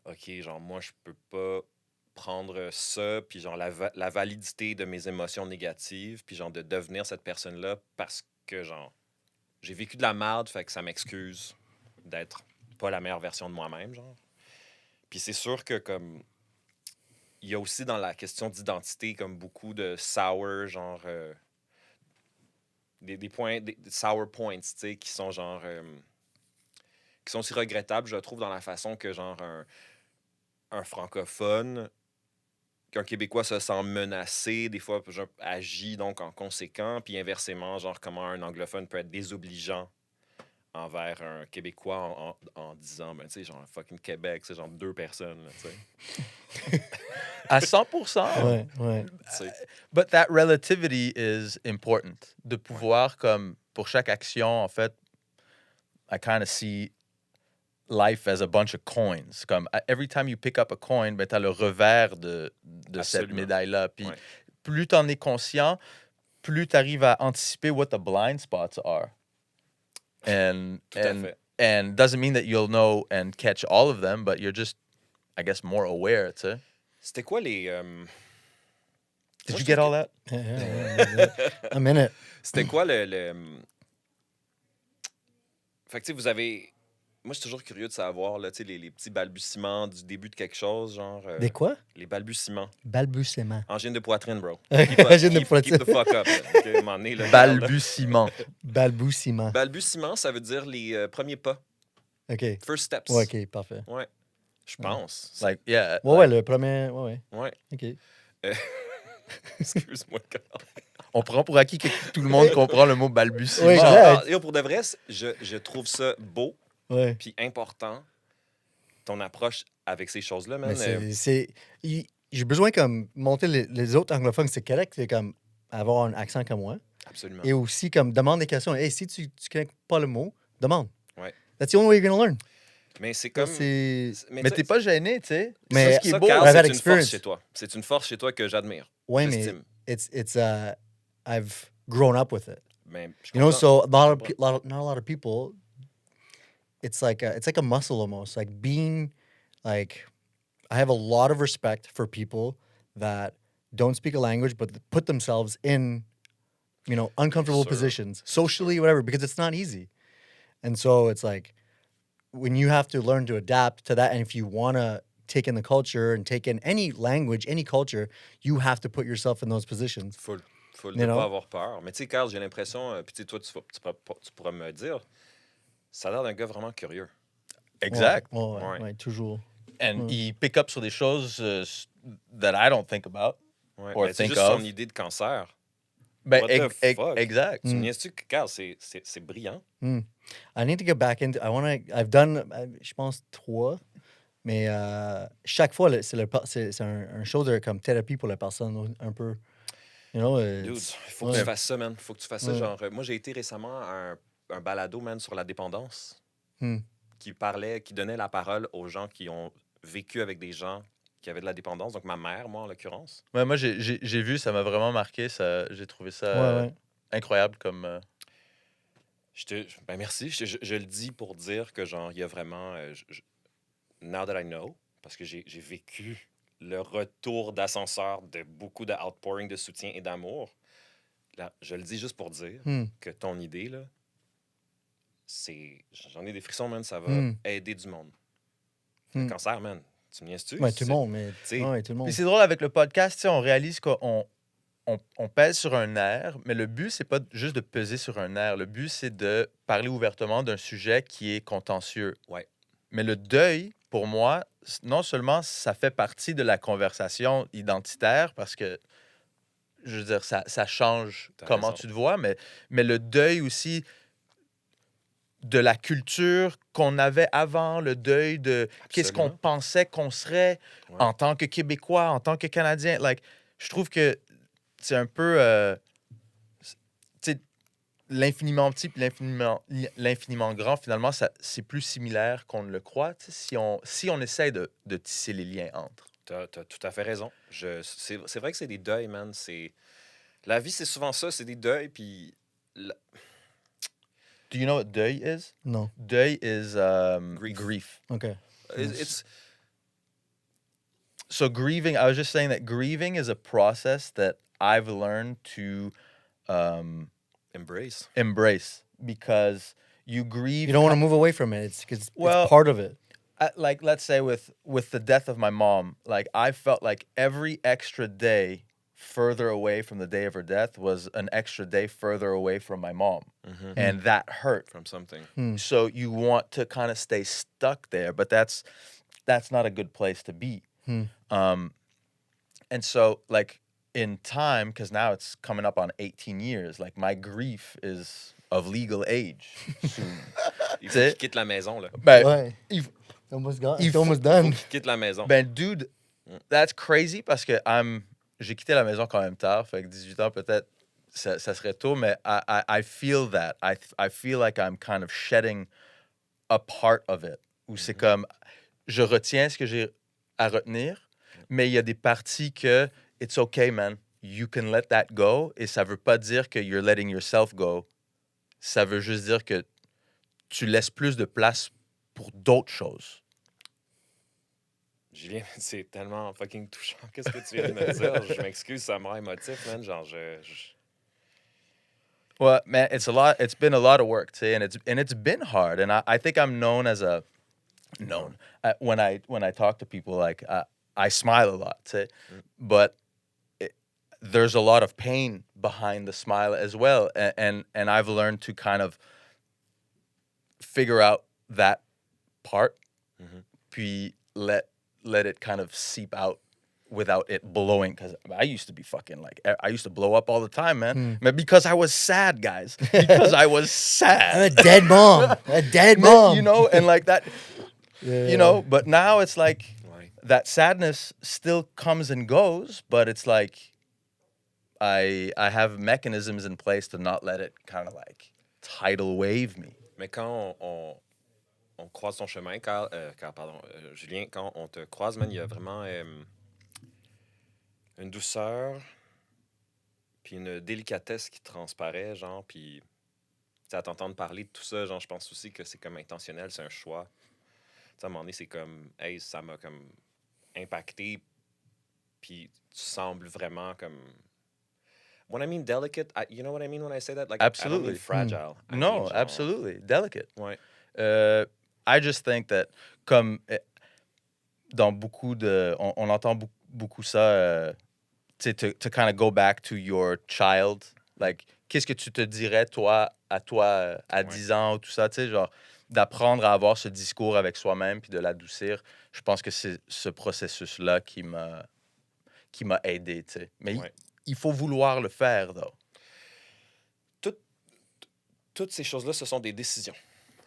OK, genre, moi, je peux pas prendre ça, puis genre, la validité de mes émotions négatives, puis genre, de devenir cette personne-là parce que, genre, j'ai vécu de la merde, fait que ça m'excuse d'être pas la meilleure version de moi-même, genre. Puis c'est sûr que comme il y a aussi dans la question d'identité comme beaucoup de sour genre des points des sour points, tu sais, qui sont genre qui sont aussi regrettables, je trouve, dans la façon que genre un francophone qu'un Québécois se sent menacé, des fois genre, agit donc en conséquent, puis inversement, genre comment un anglophone peut être désobligeant envers un Québécois en disant, ben, tu sais, genre, fucking Québec, c'est genre 2 personnes, là, tu sais. À 100%. Ouais, ouais. Tu sais. But that relativity is important. De pouvoir, comme, pour chaque action, en fait, I kind of see life as a bunch of coins. Comme, every time you pick up a coin, ben, t'as le revers de cette Absolument. médaille-là. Puis Ouais. plus t'en es conscient, plus t'arrives à anticiper what the blind spots are. And, Tout à and, fait. and doesn't mean that you'll know and catch all of them, but you're just, I guess, more aware, tu sais. C'était quoi les... Did moi, you je get trouve all que- that? Yeah. I'm in it. C'était quoi le... Fait que, tu sais, vous avez... Moi, je suis toujours curieux de savoir, là, tu sais, les petits balbutiements du début de quelque chose, genre... Des quoi? Les balbutiements. Balbutiement. Angine de poitrine, bro. Angine de Keep poitrine. the fuck up, là. OK, à un moment donné, là, regarde, là. Balbutiement. Balbutiement. Balbutiement, ça veut dire les premiers pas. OK. First steps. Ouais, OK, parfait. Ouais. Je pense. Like, yeah. Ouais, ouais, le premier. Ouais, ouais. Ouais. OK. Excuse-moi, gars. On prend pour acquis que tout le monde comprend le mot balbutiement. Oui, exact. Yo, pour de vrai, je trouve ça beau Ouais. puis important, ton approche avec ces choses-là, man. Mais j'ai besoin comme monter les autres anglophones, c'est correct, c'est comme avoir un accent comme moi. Absolument. Et aussi comme demande des questions. Hey, si tu connais pas le mot, demande. Ouais. That's the only way you're gonna learn. Mais c'est comme... C'est Mais tu t'es sais, pas gêné, tu sais. Mais C'est ça qui est ça, beau. Carl, I've had c'est une experience. force chez toi. C'est une force chez toi que j'admire. ouais, mais J'estime. I've grown up with it. Mais je You know, comprends. so not a lot of people. It's like a muscle almost. Like being, like, I have a lot of respect for people that don't speak a language but put themselves in, uncomfortable Sure. positions socially, whatever, because it's not easy. And so it's like when you have to learn to adapt to that, and if you want to take in the culture and take in any language, any culture, you have to put yourself in those positions. Faut You ne know? pas avoir peur. Mais tu sais, Carl, j'ai l'impression, puis tu sais, toi, tu pourras me dire, ça a l'air d'un gars vraiment curieux. Exact. Ouais, Ouais. ouais, toujours. And il pick up sur des choses that I don't think about. Ouais. Or Ben, c'est think juste of. son idée de cancer. Ben, What the fuck? exact. Tu me niaises-tu que, Carl, c'est brillant? I need to get back into. I've done. Je pense 3, mais chaque fois c'est un show de comme thérapie pour la personne un peu. You know. Dude, faut que ouais. tu fasses ça, man. Faut que tu fasses ça. Ouais. Genre, moi, j'ai été récemment à un balado, man, sur la dépendance Hmm. qui donnait la parole aux gens qui ont vécu avec des gens qui avaient de la dépendance. Donc, ma mère, moi, en l'occurrence. Ouais, moi, j'ai vu, ça m'a vraiment marqué. J'ai trouvé ça Ouais. incroyable comme... Ben merci. Je le dis pour dire que, genre, il y a vraiment... now that I know, parce que j'ai vécu le retour d'ascenseur de beaucoup de outpouring de soutien et d'amour. Là, je le dis juste pour dire que ton idée, là, c'est... J'en ai des frissons, man. Ça va aider du monde. Le cancer, man. Tu me niaises-tu? Ouais, tout le monde, mais sais, ouais, tout le monde. Puis c'est drôle, avec le podcast, tu sais, on réalise qu'on pèse sur un nerf, mais le but, c'est pas juste de peser sur un nerf. Le but, c'est de parler ouvertement d'un sujet qui est contentieux. Ouais. Mais le deuil, pour moi, non seulement ça fait partie de la conversation identitaire, parce que, je veux dire, ça change T'as comment raison. tu te vois, mais le deuil aussi de la culture qu'on avait avant, le deuil de qu'est-ce qu'on Absolument. pensait qu'on serait Ouais. en tant que Québécois, en tant que Canadien. Like, je trouve que c'est un peu tu sais, l'infiniment petit et l'infiniment grand, finalement, c'est plus similaire qu'on ne le croit, tu sais, si on essaie de tisser les liens entre. T'as tout à fait raison. C'est vrai que c'est des deuils, man. La vie, c'est souvent ça. C'est des deuils, puis... Do you know what deuil is? Non. Deuil is grief. Okay. It's... So grieving, I was just saying that grieving is a process that I've learned to Embrace. embrace, because you grieve. You don't want to move away from it. It's Well, it's part of it. like let's say with the death of my mom, like I felt like every extra day further away from the day of her death was an extra day further away from my mom, and that hurt. From something. So you want to kind of stay stuck there, but that's not a good place to be. And so like in time, because now it's coming up on 18 years, like my grief is of legal age soon. Il faut qu'il quitte la maison, là. Ben, Ouais. il- Almost gone. Il It's faut- almost Il done. faut qu'il quitte la maison. Ben, dude, that's crazy parce que j'ai quitté la maison quand même tard, fait que 18 ans peut-être, ça serait tôt, mais I feel that. I feel like I'm kind of shedding a part of it. Où c'est comme, je retiens ce que j'ai à retenir, mais il y a des parties que, it's okay, man, you can let that go, et ça veut pas dire que you're letting yourself go. Ça veut juste dire que tu laisses plus de place pour d'autres choses. Julien, c'est tellement fucking touchant. Qu'est-ce que tu viens de me dire? Je m'excuse, ça me rend émotif, man. Genre, Well, man, it's been a lot of work, too, and it's been hard. And I think I'm known as when I talk to people, like I smile a lot, too, but there's a lot of pain behind the smile as well. And I've learned to kind of figure out that part, puis let it kind of seep out without it blowing, because I used to be fucking like, I used to blow up all the time, man. But because I was sad, guys. Because I was sad. I'm a dead mom. A dead mom. You know, and like that, Yeah. you know, but now it's like Ouais. that sadness still comes and goes, but it's like I have mechanisms in place to not let it kind of like tidal wave me. Mais quand on croise ton chemin, Julien, quand on te croise, man, il y a vraiment une douceur, puis une délicatesse qui transparaît, genre, puis tu sais, à t'entendre parler de tout ça, genre, je pense aussi que c'est comme intentionnel, c'est un choix. Tu sais, à un moment donné, c'est comme, hey, ça m'a comme impacté, puis tu sembles vraiment comme... When I mean delicate, you know what I mean when I say that? Like, I don't Absolutely. mean fragile. I mean, No, genre, absolutely. Delicate. Ouais. I just think that, comme dans beaucoup de... On entend beaucoup ça, tu sais, to kind of go back to your child. Like, qu'est-ce que tu te dirais, toi, à 10 ans, ou tout ça, tu sais, genre, d'apprendre à avoir ce discours avec soi-même puis de l'adoucir. Je pense que c'est ce processus-là qui m'a aidé, tu sais. Mais Ouais. il faut vouloir le faire, though. Toutes ces choses-là, ce sont des décisions.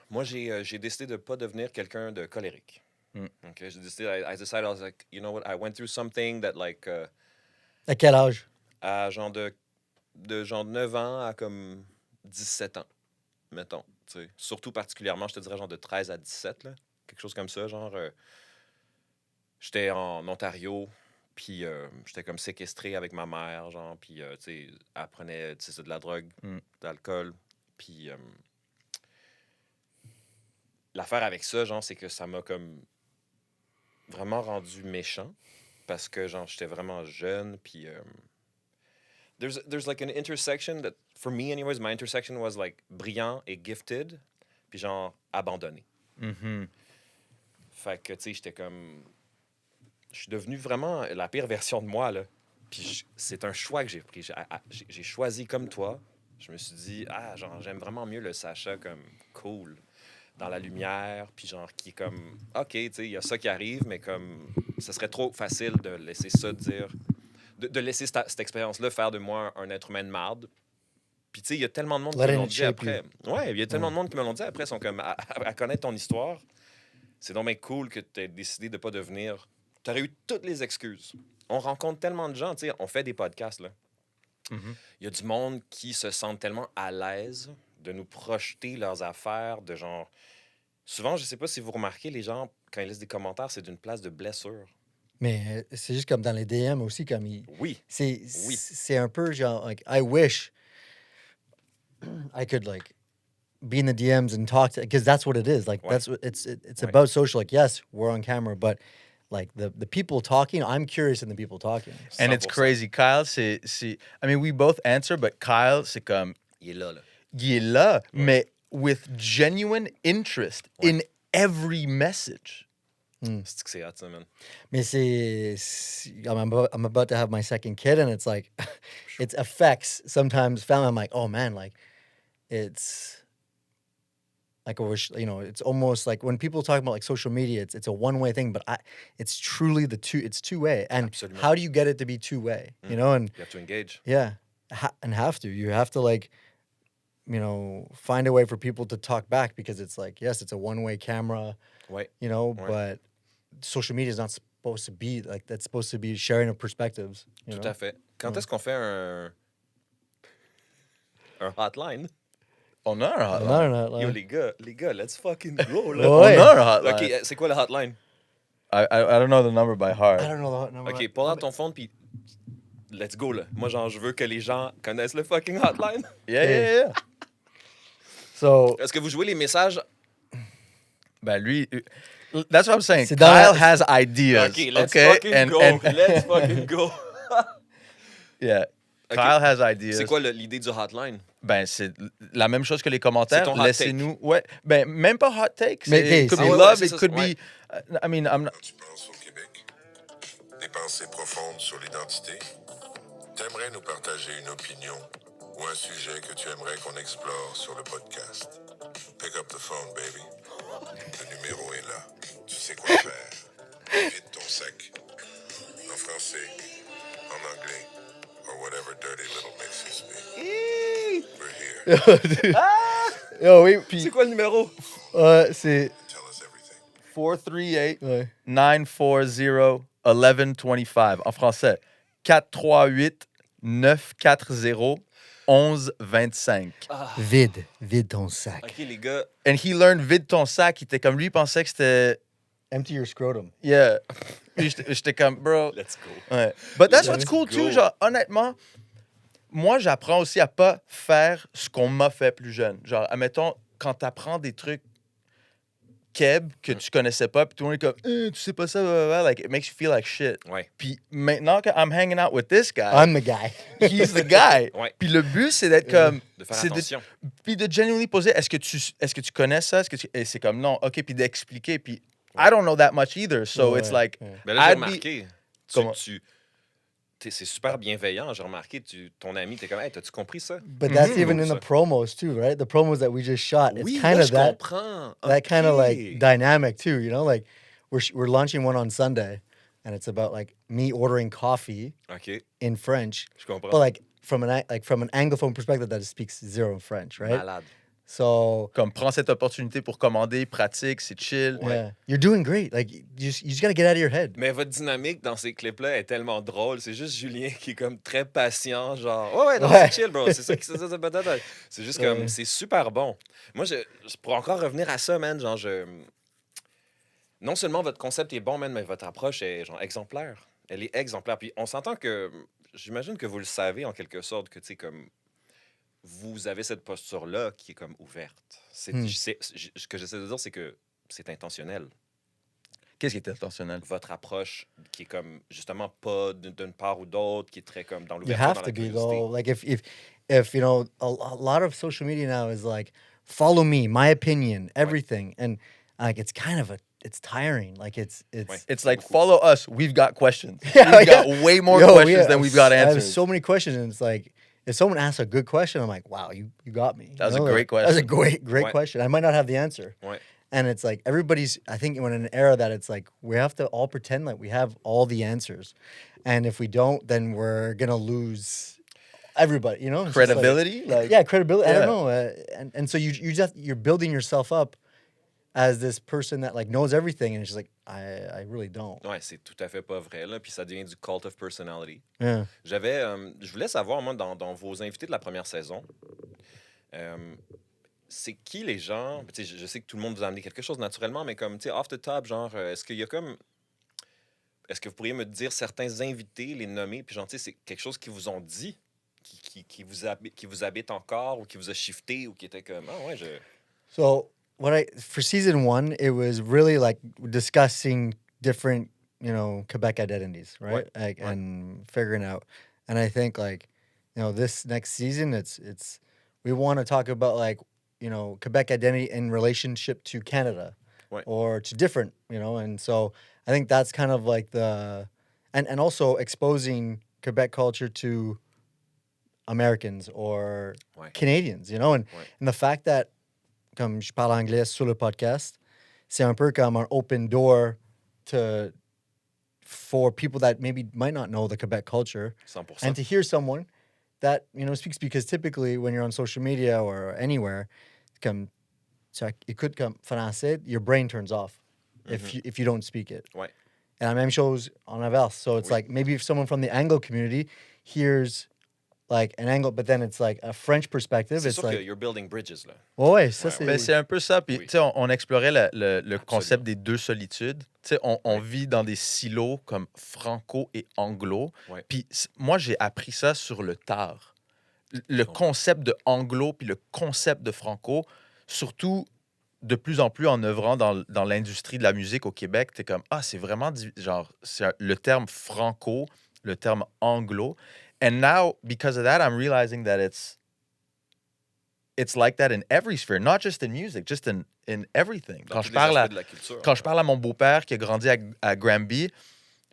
Moi, j'ai décidé de ne pas devenir quelqu'un de colérique. Okay? J'ai décidé, I decided, I was like, you know what, I went through something that, like, À quel âge? à genre de genre 9 ans à comme 17 ans, mettons. T'sais. Surtout particulièrement, je te dirais genre de 13 à 17, là. Quelque chose comme ça, genre... j'étais en Ontario, puis j'étais comme séquestré avec ma mère, genre, puis, tu sais, elle prenait, tu sais, de la drogue, de l'alcool, puis... l'affaire avec ça, genre, c'est que ça m'a comme vraiment rendu méchant, parce que, genre, j'étais vraiment jeune, puis... there's like an intersection that, for me anyways, my intersection was like brillant et gifted, puis genre abandonné. Fait que, tu sais, j'étais comme... Je suis devenu vraiment la pire version de moi, là. Puis c'est un choix que j'ai pris. J'ai choisi comme toi. Je me suis dit, genre, j'aime vraiment mieux le Sacha comme cool, dans la lumière, puis genre qui est comme, OK, tu sais, il y a ça qui arrive, mais comme, ça serait trop facile de laisser ça dire... De laisser cette expérience-là faire de moi un être humain de marde. Puis, tu sais, il y a tellement de monde qui me l'ont dit après. Ouais, il y a tellement de monde qui me l'ont dit après. Ils sont comme, à connaître ton histoire, c'est donc bien cool que tu aies décidé de ne pas devenir... Tu aurais eu toutes les excuses. On rencontre tellement de gens, tu sais, on fait des podcasts, là. Il y a du monde qui se sentent tellement à l'aise de nous projeter leurs affaires, de genre... Souvent, je sais pas si vous remarquez, les gens, quand ils laissent des commentaires, c'est d'une place de blessure. Mais c'est juste comme dans les DM aussi, comme Oui. c'est un peu genre, like, I wish I could, like, be in the DMs and talk to, because that's what it is. Like, Ouais. that's what it's Ouais. about social. Like, yes, we're on camera, but like the people talking, I'm curious in the people talking. And it's 100%. crazy. Kyle, I mean, we both answer, but Kyle, c'est comme, Il est là. il est là, mais with genuine interest in every message. C'est que c'est hot, ça, man. Mais I'm about to have my second kid, and it's like, it affects sometimes family. I'm like, oh man, like, it's like it's almost like when people talk about like social media, it's a one-way thing, but it's truly it's two-way. And Absolument. how do you get it to be two-way? You know, and You have to engage. yeah, you have to like, find a way for people to talk back, because it's like, yes, it's a one-way camera, Ouais. but social media is not supposed to be like, that's supposed to be sharing of perspectives. Tout à fait. Quand est-ce qu'on fait un hotline? On a un hotline. No, Yo, les gars, let's fucking go, là. Ouais. On a un hotline. OK, c'est quoi le hotline? I don't know the number by heart. I don't know the number. OK, pull out ton phone, puis let's go, là. Moi, genre, je veux que les gens connaissent le fucking hotline. Yeah. So Est-ce que vous jouez les messages? Ben lui, that's what I'm saying. C'est dans Kyle la- has ideas. OK, let's okay? fucking go. Let's fucking go. Yeah. OK. Kyle has ideas. C'est quoi l'idée du hotline? Ben, c'est la même chose que les commentaires. C'est ton hot Laissez-nous. Ouais. Ben, même pas hot take. Mais, It could ah be ouais, love, c'est it ça, could ouais. be. I mean, I'm not. Quand tu penses au Québec, des pensées profondes sur l'identité, t'aimerais nous partager une opinion ou un sujet que tu aimerais qu'on explore sur le podcast. Pick up the phone, baby. Le numéro est là. Tu sais quoi faire. Vide ton sac. En français, en anglais, or whatever dirty little mix you speak. We're here. yo, oui, puis C'est quoi le numéro? c'est Tell us everything. 438 ouais. 940 1125. En français, 438 940 1125. Vide ton sac. OK, les gars, And he learned vide ton sac. Il était comme lui, il pensait que c'était. Empty your scrotum. Yeah. Puis j'étais comme, bro. let's go. Ouais. But that's what's Let's cool go. too. Genre, honnêtement, moi, j'apprends aussi à pas faire ce qu'on m'a fait plus jeune. Genre, admettons, quand t'apprends des trucs keb que tu connaissais pas, puis tout le monde est comme, tu sais pas ça, blablabla, like, it makes you feel like shit. Ouais. Puis maintenant que I'm hanging out with this guy, I'm the guy. he's the guy. Ouais. Puis le but, c'est d'être comme. De faire c'est attention. puis de genuinely poser, est-ce que tu connais ça? Et c'est comme, non, OK, puis d'expliquer. Puis I don't know that much either. So it's like, Mais là, j'ai I'd be- remarqué. Comment? C'est super bienveillant. J'ai remarqué, ton ami, t'es comme, hey, t'as-tu compris ça? But that's even in Ça. the promos too, right? The promos that we just shot. It's Oui, kind là, of je that comprends. kind of OK. like dynamic too, you know? Like we're launching one on Sunday, and it's about like me ordering coffee OK, in French, je comprends. but like from an anglophone perspective that speaks zero French, right? Malade. So comme, prends cette opportunité pour commander, pratique, c'est chill. yeah, you're doing great. Like you just gotta get out of your head. Mais votre dynamique dans ces clips-là est tellement drôle. C'est juste Julien qui est comme très patient, genre, ouais, non, Ouais. c'est chill, bro. C'est ça qui c'est juste comme, Ouais. c'est super bon. Moi, pour encore revenir à ça, man, genre, non seulement votre concept est bon, man, mais votre approche est, genre, exemplaire. Elle est exemplaire. Puis on s'entend que, j'imagine que vous le savez en quelque sorte, que, tu sais, comme, vous avez cette posture-là qui est comme ouverte. Ce que j'essaie de dire, c'est que c'est intentionnel. Qu'est-ce qui est intentionnel? Votre approche qui est comme justement pas d'une part ou d'autre, qui est très comme dans You l'ouverture, have dans to la be curiosité. though. Like if you know a lot of social media now is like follow me, my opinion, everything, and like it's kind of it's tiring. Like it's Ouais. It's like, follow us. We've got questions. Yeah, We've got way more Yo, questions yeah, than we've got I have answers. so many questions, and it's like if someone asks a good question, I'm like, wow, you got me. That was You a know, great like, That was a question. great Ouais. question. I might not have the answer. Ouais. And it's like everybody's. I think we're in an era that it's like we have to all pretend like we have all the answers, and if we don't, then we're gonna lose everybody. You know, It's just like- Credibility? Like, yeah, credibility. I Yeah. don't know, and so you're building yourself up as this person that like knows everything, and it's just like I really don't. Ouais, c'est tout à fait pas vrai, là. Puis ça devient du cult of personality. Yeah. Je voulais savoir, moi, dans vos invités de la première saison, c'est qui les gens... Tu sais, je sais que tout le monde vous a amené quelque chose naturellement, mais comme, tu sais, off the top, genre, est-ce qu'il y a comme... Est-ce que vous pourriez me dire certains invités, les nommer, puis genre, tu sais, c'est quelque chose qu'ils vous ont dit, qui vous habite encore, ou qui vous a shifté, ou qui était comme, ah ouais, So for season 1, it was really like discussing different, Quebec identities, right? Like and figuring out. And I think like, this next season, it's we want to talk about like, Quebec identity in relationship to Canada. Right. or to different, and so I think that's kind of like and also exposing Quebec culture to Americans or Ouais. Canadians, and Ouais. and the fact that, comme je parle anglais sur le podcast, c'est un peu comme un open door for people that maybe might not know the Quebec culture, 100%. and to hear someone that speaks, because typically when you're on social media or anywhere, comme tu écoutes comme français, your brain turns off if you don't speak it. Ouais. And la même chose en inverse. So it's Oui. like maybe if someone from the Anglo community hears like an Anglo, but then it's like a French perspective, C'est it's sûr que like, you're building bridges, là. ouais, ça Ouais, c'est. Ben, c'est un peu ça. Puis, Oui. tu sais, on explorait le concept Absolument. des deux solitudes. Tu sais, on Oui. vit dans des silos comme franco et anglo. Ouais. Puis, moi, j'ai appris ça sur le tard. Le concept de anglo puis le concept de franco, surtout de plus en plus en œuvrant dans l'industrie de la musique au Québec, t'es comme, c'est vraiment, genre, le terme franco, le terme anglo. And now, because of that, I'm realizing that it's like that in every sphere, not just in music, just in everything. Dans tous les aspects de la culture. Quand je parle à mon beau-père qui a grandi à Granby,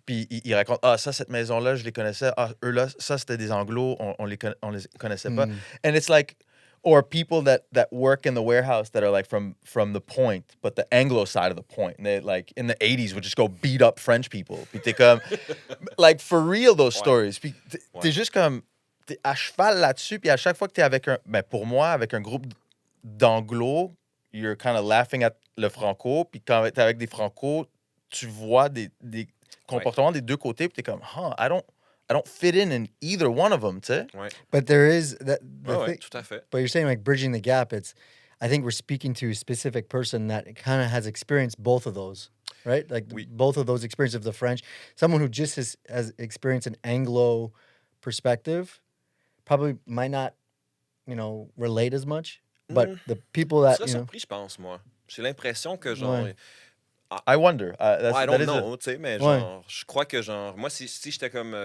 puis il raconte, ça, cette maison-là, je les connaissais. Eux là, ça, c'était des Anglos, on les connaissait pas. And it's like, or people that work in the warehouse that are like from the point, but the Anglo side of the point. And they like in the 80s would just go beat up French people. Puis t'es comme, like for real those stories. Puis t'es juste comme, t'es à cheval là-dessus. Puis à chaque fois que t'es avec pour moi, avec un groupe d'Anglo, you're kind of laughing at le franco. Puis quand t'es avec des franco, tu vois des comportements des deux côtés. Puis t'es comme, I don't fit in either one of them, tu sais. Ouais. But there is that. Ouais, tout à fait. But you're saying like bridging the gap. I think we're speaking to a specific person that kind of has experienced both of those, right? Like Oui. both of those experiences of the French. Someone who just has experienced an Anglo perspective probably might not, relate as much. But the people Je that serais surpris, je pense, moi. J'ai l'impression que, genre... Ouais. I wonder. I don't know, tu sais, mais genre, je crois que, genre, moi, si j'étais comme...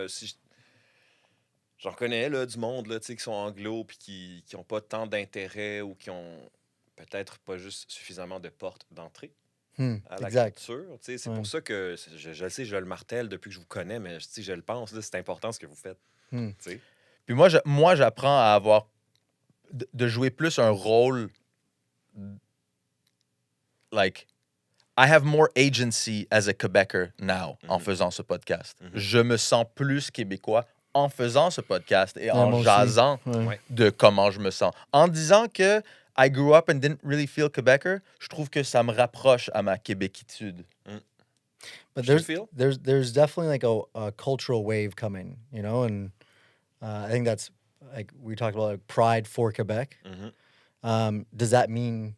j'en connais, là, du monde, là, tu sais, qui sont anglo puis qui n'ont pas tant d'intérêt ou qui ont peut-être pas juste suffisamment de portes d'entrée à la exact. culture. Tu sais, c'est Ouais. pour ça que, je le sais, je le martèle depuis que je vous connais, mais tu sais, je le pense, là, c'est important ce que vous faites. Tu sais. Puis moi, j'apprends à avoir... de jouer plus un rôle... Like... I have more agency as a Quebecer now en faisant ce podcast. Je me sens plus québécois en faisant ce podcast et en moi aussi. jasant Ouais. de comment je me sens. En disant que I grew up and didn't really feel Quebecer, je trouve que ça me rapproche à ma québéquitude. But You feel? there's definitely like a cultural wave coming, and I think that's like we talked about, like pride for Quebec. Does that mean,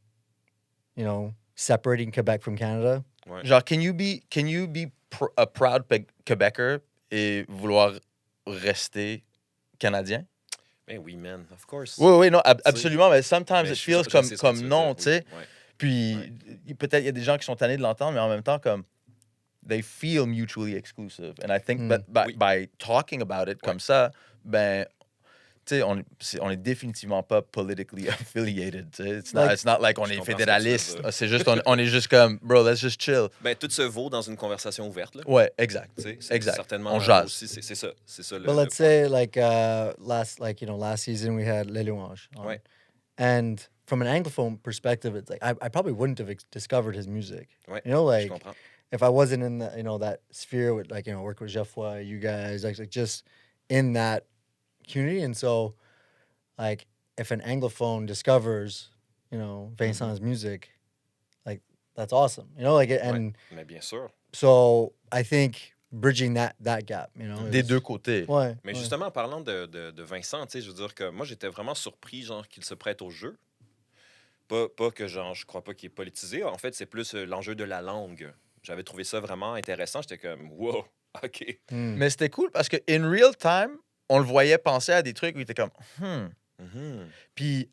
separating Quebec from Canada? Ouais. Genre, can you be a proud Quebecer et vouloir rester Canadien? Ben oui, man, of course. Oui, non, absolument, mais sometimes Mais it je feels sais comme ce que tu veux non, dire, tu sais. oui, ouais. Puis peut-être il y a des gens qui sont tannés de l'entendre, mais en même temps, comme they feel mutually exclusive. And I think that by talking about it comme ça, ben, tu sais, on est définitivement pas politically affiliated. Tu sais. It's not like on Je est comprends ce que tu veux fédéraliste. dire. C'est juste, on est juste comme, bro, let's just chill. Ben, tout se vaut dans une conversation ouverte, là. Ouais, exact. Tu sais, c'est Exact. certainement On jase. aussi, c'est ça. C'est ça le, But le let's point. say like last season we had Les Louanges on. Ouais. And from an Anglophone perspective, it's like I probably wouldn't have discovered his music. Ouais, You know, je like comprends. if I wasn't in the, that sphere with like, work with Geoffroy, you guys, like just in that community. And so like if an Anglophone discovers, Vincent's music, like that's awesome. Like and Ouais, mais bien sûr. so I think bridging that gap, Des is- deux côtés. Ouais, Mais ouais. justement, en parlant de Vincent, tu sais, je veux dire que moi, j'étais vraiment surpris, genre, qu'il se prête au jeu. Pas que, genre, je crois pas qu'il est politisé. En fait, c'est plus l'enjeu de la langue. J'avais trouvé ça vraiment intéressant. J'étais comme, wow, OK. Mais c'était cool parce que in real time, on le voyait penser à des trucs où il était comme, Mhm. Puis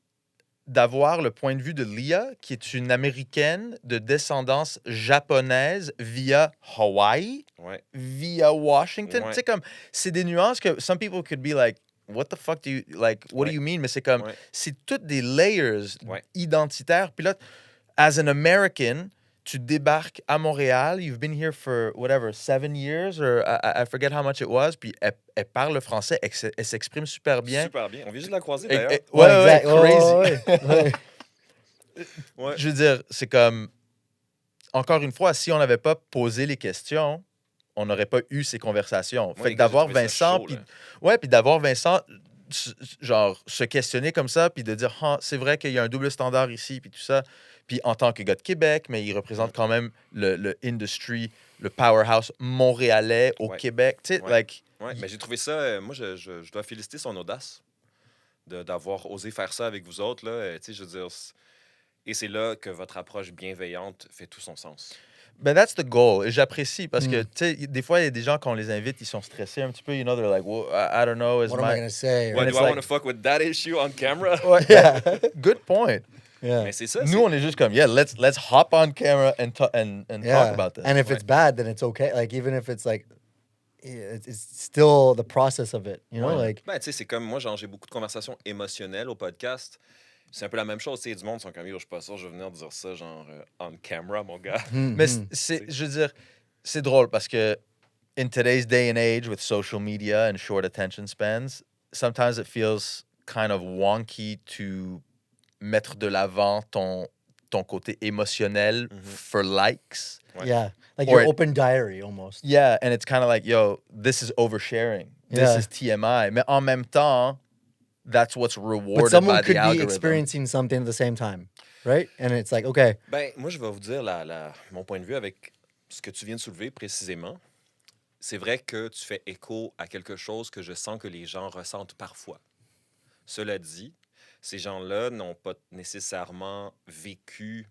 d'avoir le point de vue de Leah, qui est une Américaine de descendance japonaise via Hawaii, Ouais. via Washington. Ouais. Tu sais, comme, c'est des nuances que some people could be like, what the fuck do you, like, what do Ouais. you mean? Mais c'est comme, Ouais. c'est toutes des layers Ouais. identitaires. Puis là, as an American, tu débarques à Montréal, you've been here for whatever, 7 years, or I forget how much it was, puis elle parle le français, elle s'exprime super bien. Super bien. On vient juste de la croiser, Et- d'ailleurs. et- ouais, exact. Ouais, crazy. ouais, ouais. Ouais. Je veux dire, c'est comme, encore une fois, si on n'avait pas posé les questions, on n'aurait pas eu ces conversations. Moi, Fait les que gars, j'ai d'avoir trouvé ça Vincent, chaud, puis là. ouais, puis d'avoir Vincent, genre, se questionner comme ça, puis de dire, ah, c'est vrai qu'il y a un double standard ici, puis tout ça. Puis en tant que gars de Québec, mais il représente quand même le industry, le powerhouse montréalais au Ouais. Québec. Tu sais, Ouais. like, Ouais, mais j'ai trouvé ça. Moi, je dois féliciter son audace d'avoir osé faire ça avec vous autres. Là. Tu sais, je veux dire. Et c'est là que votre approche bienveillante fait tout son sens. ben that's the goal. Et j'apprécie parce que, Mm. tu sais, des fois, il y a des gens, quand on les invite, ils sont stressés un petit peu. You know, they're like, well, I don't know. Is What am I my... gonna say? Why And do it's I like- want to fuck with that issue on camera? Ouais, Yeah. good point. Yeah. Mais c'est ça. Nous, on est juste comme, yeah, let's hop on camera and Yeah. talk about this. And if Ouais. it's bad, then it's okay. Like even if it's like, it's still the process of it. You know, Ouais. like Ben, tu sais, c'est comme moi, genre, j'ai beaucoup de conversations émotionnelles au podcast. C'est un peu la même chose. Tu sais, du monde sont comme, yo, je suis pas sûr, je vais venir dire ça, genre, on camera, mon gars. Mais je veux dire, c'est drôle parce que in today's day and age with social media and short attention spans, sometimes it feels kind of wonky to mettre de l'avant ton côté émotionnel for likes. Ouais. yeah, like Or your it- open diary almost. Yeah, and it's kind of like, yo, this is oversharing. This Yeah. is TMI. Mais en même temps, that's what's But rewarded someone by could the be algorithm. experiencing something at the same time, right? And it's like, okay, Ben, moi, je vais vous dire mon point de vue avec ce que tu viens de soulever précisément. C'est vrai que tu fais écho à quelque chose que je sens que les gens ressentent parfois. Cela dit, ces gens-là n'ont pas nécessairement vécu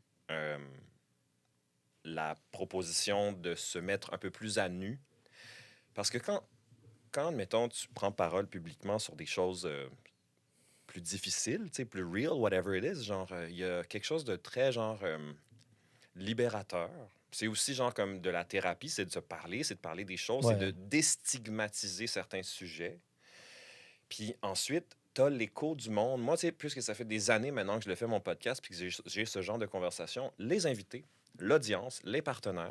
la proposition de se mettre un peu plus à nu. Parce que quand admettons, tu prends parole publiquement sur des choses plus difficiles, tu sais, plus real, whatever it is, genre, il y a quelque chose de très, genre, libérateur. C'est aussi, genre, comme de la thérapie, c'est de se parler, c'est de parler des choses, Ouais. c'est de déstigmatiser certains sujets. Puis ensuite, t'as l'écho du monde. Moi, tu sais, puisque ça fait des années maintenant que je le fais mon podcast, puis que j'ai ce genre de conversation, les invités, l'audience, les partenaires,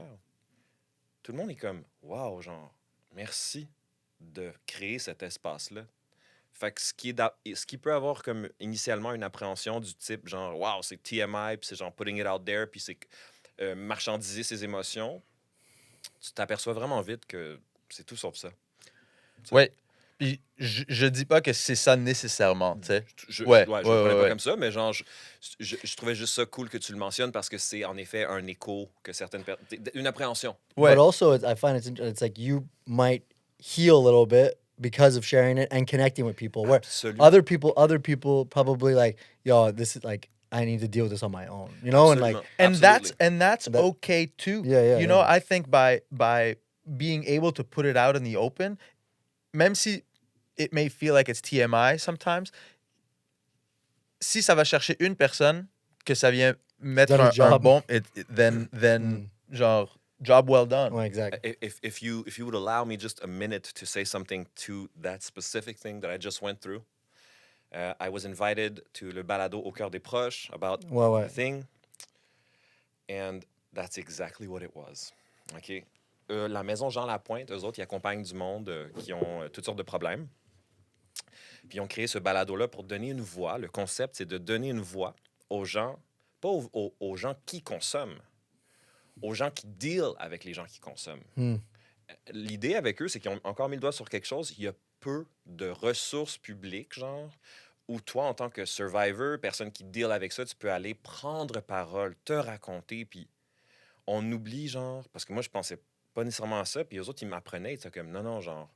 tout le monde est comme, wow, genre, merci de créer cet espace-là. Fait que ce qui peut avoir comme initialement une appréhension du type genre wow, c'est TMI, puis c'est genre putting it out there, puis c'est marchandiser ses émotions, tu t'aperçois vraiment vite que c'est tout sauf ça. Ouais. Puis je dis pas que c'est ça nécessairement, tu sais. Je Ouais, je le ouais, prenais pas ouais. comme ça, mais genre je trouvais juste ça cool que tu le mentionnes parce que c'est en effet un écho que certaines une appréhension. Ouais. but also I find it's like you might heal a little bit because of sharing it and connecting with people. Where Absolument. other people probably like, yo, this is like I need to deal with this on my own, you know, and like Absolument. And that's That- okay too. Yeah, You know, yeah. I think by being able to put it out in the open, même si it may feel like it's TMI sometimes, si ça va chercher une personne que ça vient mettre Done a un job. bon, then genre job well done. well, exactly. If you would allow me just a minute to say something to that specific thing that I just went through, I was invited to le balado Au cœur des proches about Ouais. the thing, and that's exactly what it was. OK? La maison Jean Lapointe, eux autres, ils accompagnent du monde qui ont toutes sortes de problèmes. Puis ils ont créé ce balado-là pour donner une voix. Le concept, c'est de donner une voix aux gens, pas aux gens qui consomment, aux gens qui deal avec les gens qui consomment. L'idée avec eux, c'est qu'ils ont encore mis le doigt sur quelque chose. Il y a peu de ressources publiques, genre, où toi, en tant que survivor, personne qui deal avec ça, tu peux aller prendre parole, te raconter, puis on oublie, genre, parce que moi, je pensais pas nécessairement à ça, puis eux autres, ils m'apprenaient, ils étaient comme, non, genre,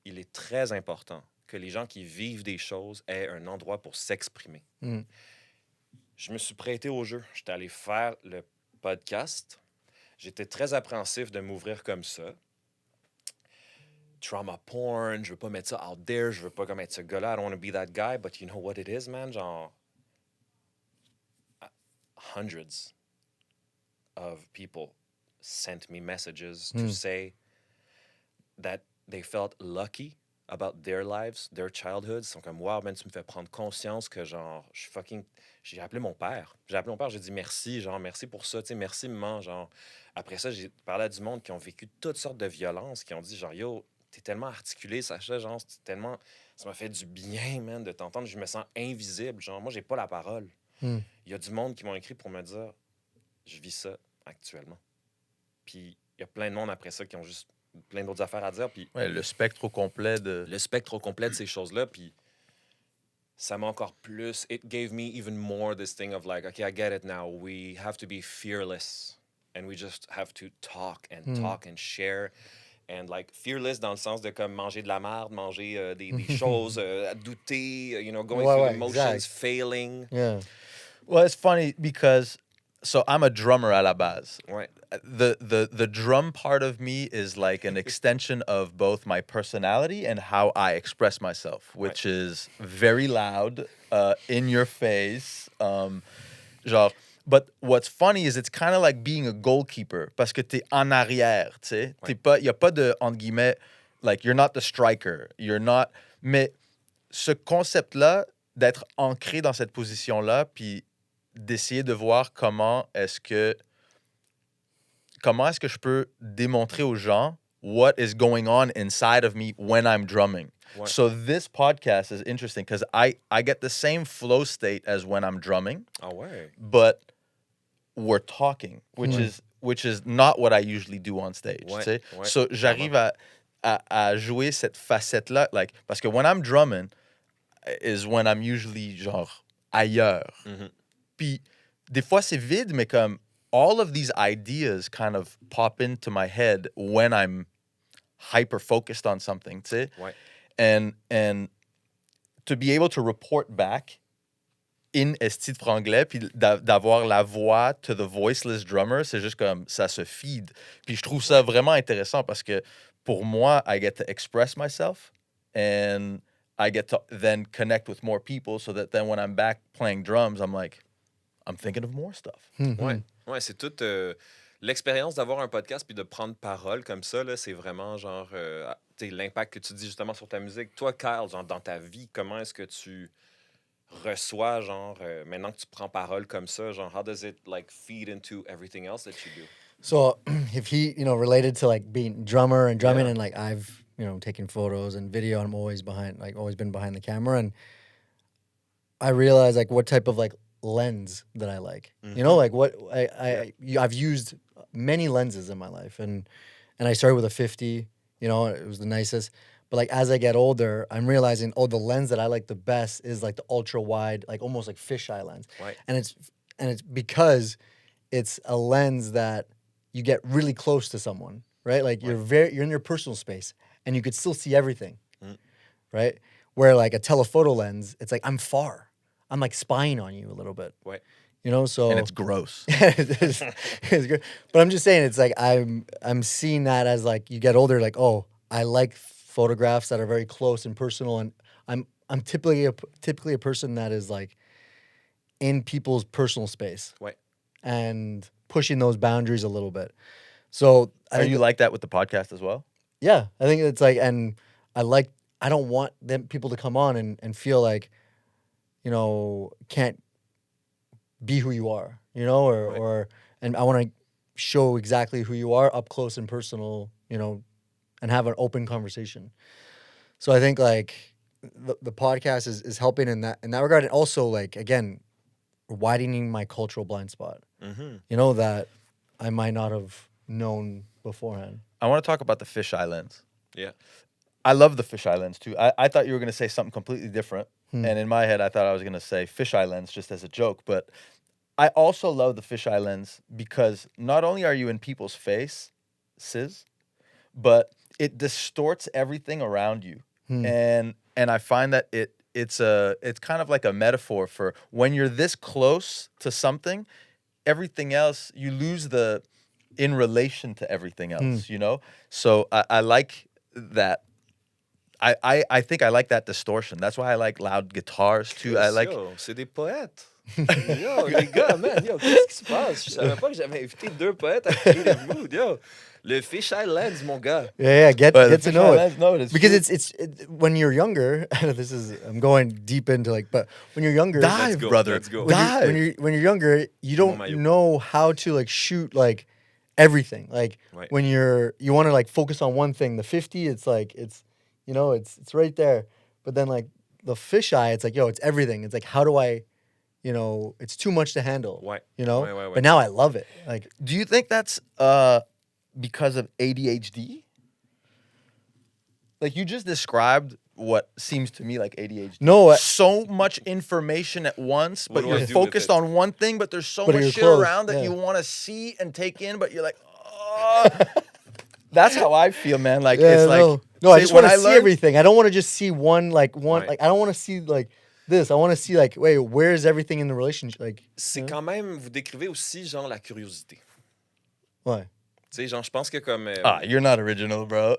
il est très important que les gens qui vivent des choses aient un endroit pour s'exprimer. Je me suis prêté au jeu. J'étais allé faire le podcast. J'étais très appréhensif de m'ouvrir comme ça. Trauma porn, je veux pas mettre ça out there, je veux pas comme être ce gars-là, I don't want to be that guy, but you know what it is, man? Genre, hundreds of people sent me messages to say that they felt lucky about their lives, their childhoods. Ils sont comme, wow, man, tu me fais prendre conscience que, genre, je suis fucking. J'ai appelé mon père. J'ai dit merci, genre, merci pour ça, tu sais, merci, maman, genre. Après ça, j'ai parlé à du monde qui ont vécu toutes sortes de violences, qui ont dit, genre, yo, t'es tellement articulé, Sacha, genre, c'est tellement. Ça m'a fait du bien, man, de t'entendre. Je me sens invisible. Genre, moi, j'ai pas la parole. Hmm. Il y a du monde qui m'ont écrit pour me dire, je vis ça actuellement. Puis il y a plein de monde après ça qui ont juste plein d'autres affaires à dire. Puis Ouais, le spectre au complet de... le spectre au complet de ces choses-là. Puis ça m'a encore plus. It gave me even more this thing of like, okay, I get it now. We have to be fearless. And we just have to talk and share. And like fearless dans le sens de comme manger de la merde, manger des choses, douter, you know, going Ouais, through ouais, the motions, exact. failing. Yeah. Well, it's funny because... So I'm a drummer à la base. Ouais. The drum part of me is like an extension of both my personality and how I express myself, which is very loud, in your face. Genre, but what's funny is it's kind of like being a goalkeeper parce que t'es en arrière, tu sais. T'es pas, y a pas de, entre guillemets, like you're not the striker, you're not. Mais ce concept-là d'être ancré dans cette position-là, puis d'essayer de voir comment est-ce que je peux démontrer aux gens what is going on inside of me when I'm drumming. Ouais. So this podcast is interesting because I get the same flow state as when I'm drumming, Ah ouais. but we're talking, which is not what I usually do on stage. Ouais, Tu sais? ouais, So j'arrive à jouer cette facette-là, like, parce que when I'm drumming is when I'm usually genre ailleurs. Mhm. Puis des fois c'est vide, mais comme all of these ideas kind of pop into my head when I'm hyper focused on something, tu sais. Ouais. And to be able to report back in esti de franglais, puis d'avoir la voix to the voiceless drummer, c'est juste comme ça se feed. Puis je trouve ça vraiment intéressant parce que pour moi, I get to express myself and I get to then connect with more people so that then when I'm back playing drums, I'm like, I'm thinking of more stuff. Ouais, ouais, c'est toute l'expérience d'avoir un podcast puis de prendre parole comme ça, là, c'est vraiment genre tu sais, l'impact que tu dis justement sur ta musique. Toi, Kyle, genre dans ta vie, comment est-ce que tu reçois, genre maintenant que tu prends parole comme ça, genre how does it like feed into everything else that you do? So if he, related to like being drummer and drumming Yeah. and like I've, taken photos and video, I'm always always been behind the camera, and I realize like what type of like lens that I like. Like what I've used many lenses in my life, and I started with a 50, it was the nicest. But like as I get older, I'm realizing, the lens that I like the best is like the ultra wide, like almost like fisheye lens. Right. And it's because it's a lens that you get really close to someone, right? Like you're in your personal space and you could still see everything. Right? Where like a telephoto lens, it's like I'm far. I'm like spying on you a little bit. Ouais. So And it's gross. it's good. But I'm just saying, it's like I'm seeing that as like you get older, like, I like photographs that are very close and personal, and I'm typically a person that is like in people's personal space. Ouais. And pushing those boundaries a little bit. So Are you like that with the podcast as well? yeah, I think it's like, and I don't want people to come on and feel like, can't be who you are, and I want to show exactly who you are up close and personal, and have an open conversation. So I think like the podcast is helping in that regard, and also like again, widening my cultural blind spot. Mm-hmm. That I might not have known beforehand. I want to talk about the fisheye lens. Yeah. I love the fisheye lens too. I thought you were going to say something completely different. And in my head, I thought I was going to say fisheye lens just as a joke. But I also love the fisheye lens because not only are you in people's faces, but it distorts everything around you. And I find that it's kind of like a metaphor for when you're this close to something, everything else, you lose the in relation to everything else, So I like that. I think I like that distortion. That's why I like loud guitars too. I like. C'est des poètes. Yo, les gars, man, yo, qu'est-ce qui se passe? Je savais pas que j'avais invité 2 poètes à Creative Mood, yo. Le fisheye lens, mon gars. Yeah, get to know it. No, it's Because true. when you're younger, I'm going deep into but when you're younger, Dive, go, brother. let's go. Dive. when you're younger, you don't maillot. know how to shoot everything. Right. When you want to focus on one thing. The 50, it's it's right there. But then the fisheye, it's it's everything. It's how do I, it's too much to handle. Ouais. You know. Ouais, ouais, ouais. But now I love it. Do you think that's because of ADHD? You just described what seems to me like ADHD. No, so much information at once, What but do I you're do with focused it? on one thing, but there's so But much you're shit close, around that yeah. you want to see and take in, but you're like, oh. That's how I feel, man. It's no, I say, just when want to see learned- everything. I don't want to just see one Right. I don't want to see this. I want to see wait, where's everything in the relationship? C'est quand même, vous décrivez aussi, genre, la curiosité. Ouais. Tu sais, genre, je pense que comme... you're not original, bro.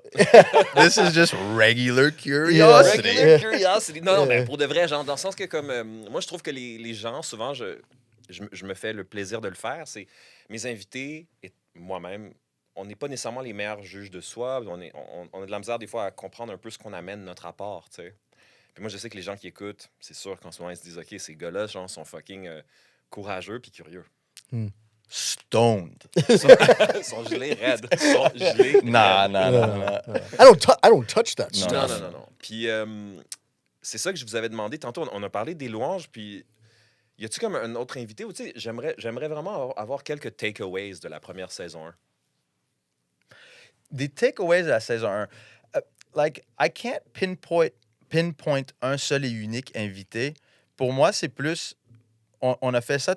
This is just regular curiosity. Regular Yeah. curiosity. Non, Yeah. mais pour de vrai, genre, dans le sens que comme... moi, je trouve que les gens, souvent, je me fais le plaisir de le faire. C'est mes invités et moi-même, on n'est pas nécessairement les meilleurs juges de soi. On a de la misère, des fois, à comprendre un peu ce qu'on amène, notre apport, tu sais. Puis moi, je sais que les gens qui écoutent, c'est sûr qu'en ce moment, ils se disent, OK, ces gars-là, genre, sont fucking courageux puis curieux. Stoned. Ils sont gelés raides. Ils sont gelés Nah, raides. nah, Yeah. nah, nah. I don't touch that No. stuff. Non. Puis c'est ça que je vous avais demandé. Tantôt, on a parlé des louanges, puis y a-tu comme un autre invité? Ou tu sais, j'aimerais vraiment avoir quelques takeaways de la première saison 1. Des takeaways de la saison 1. I can't pinpoint un seul et unique invité. Pour moi, c'est plus... On a fait ça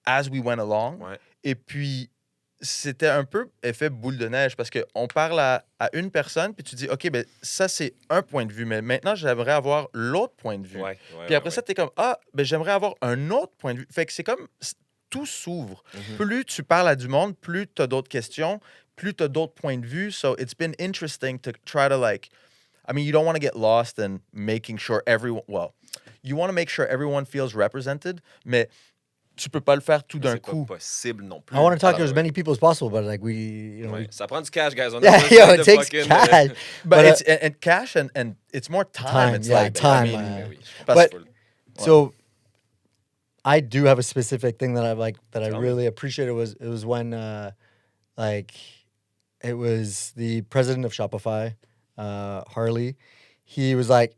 as we went along. Ouais. Et puis, c'était un peu effet boule de neige parce qu'on parle à une personne, puis tu dis, OK, ben ça, c'est un point de vue, mais maintenant, j'aimerais avoir l'autre point de vue. Ouais, Puis après ça, tu es comme, ben j'aimerais avoir un autre point de vue. Fait que c'est comme, tout s'ouvre. Mhm. Plus tu parles à du monde, plus tu as d'autres questions, plus tu as d'autres points de vue. So it's been interesting to try to I mean, you don't want to get lost in making sure you want to make sure everyone feels represented, mais tu peux pas le faire tout d'un C'est coup. pas possible non plus. I want to talk to Alors, as many people as possible, but ouais, ça prend du cash, guys. On a yeah, besoin it de takes fucking, cash. But But, it's and cash and it's more time. Time, It's yeah, like time, I mean, man. oui, je Parce- comprends. So I do have a specific thing that I Tell me. really appreciated was when it was the president of Shopify, Harley. He was like,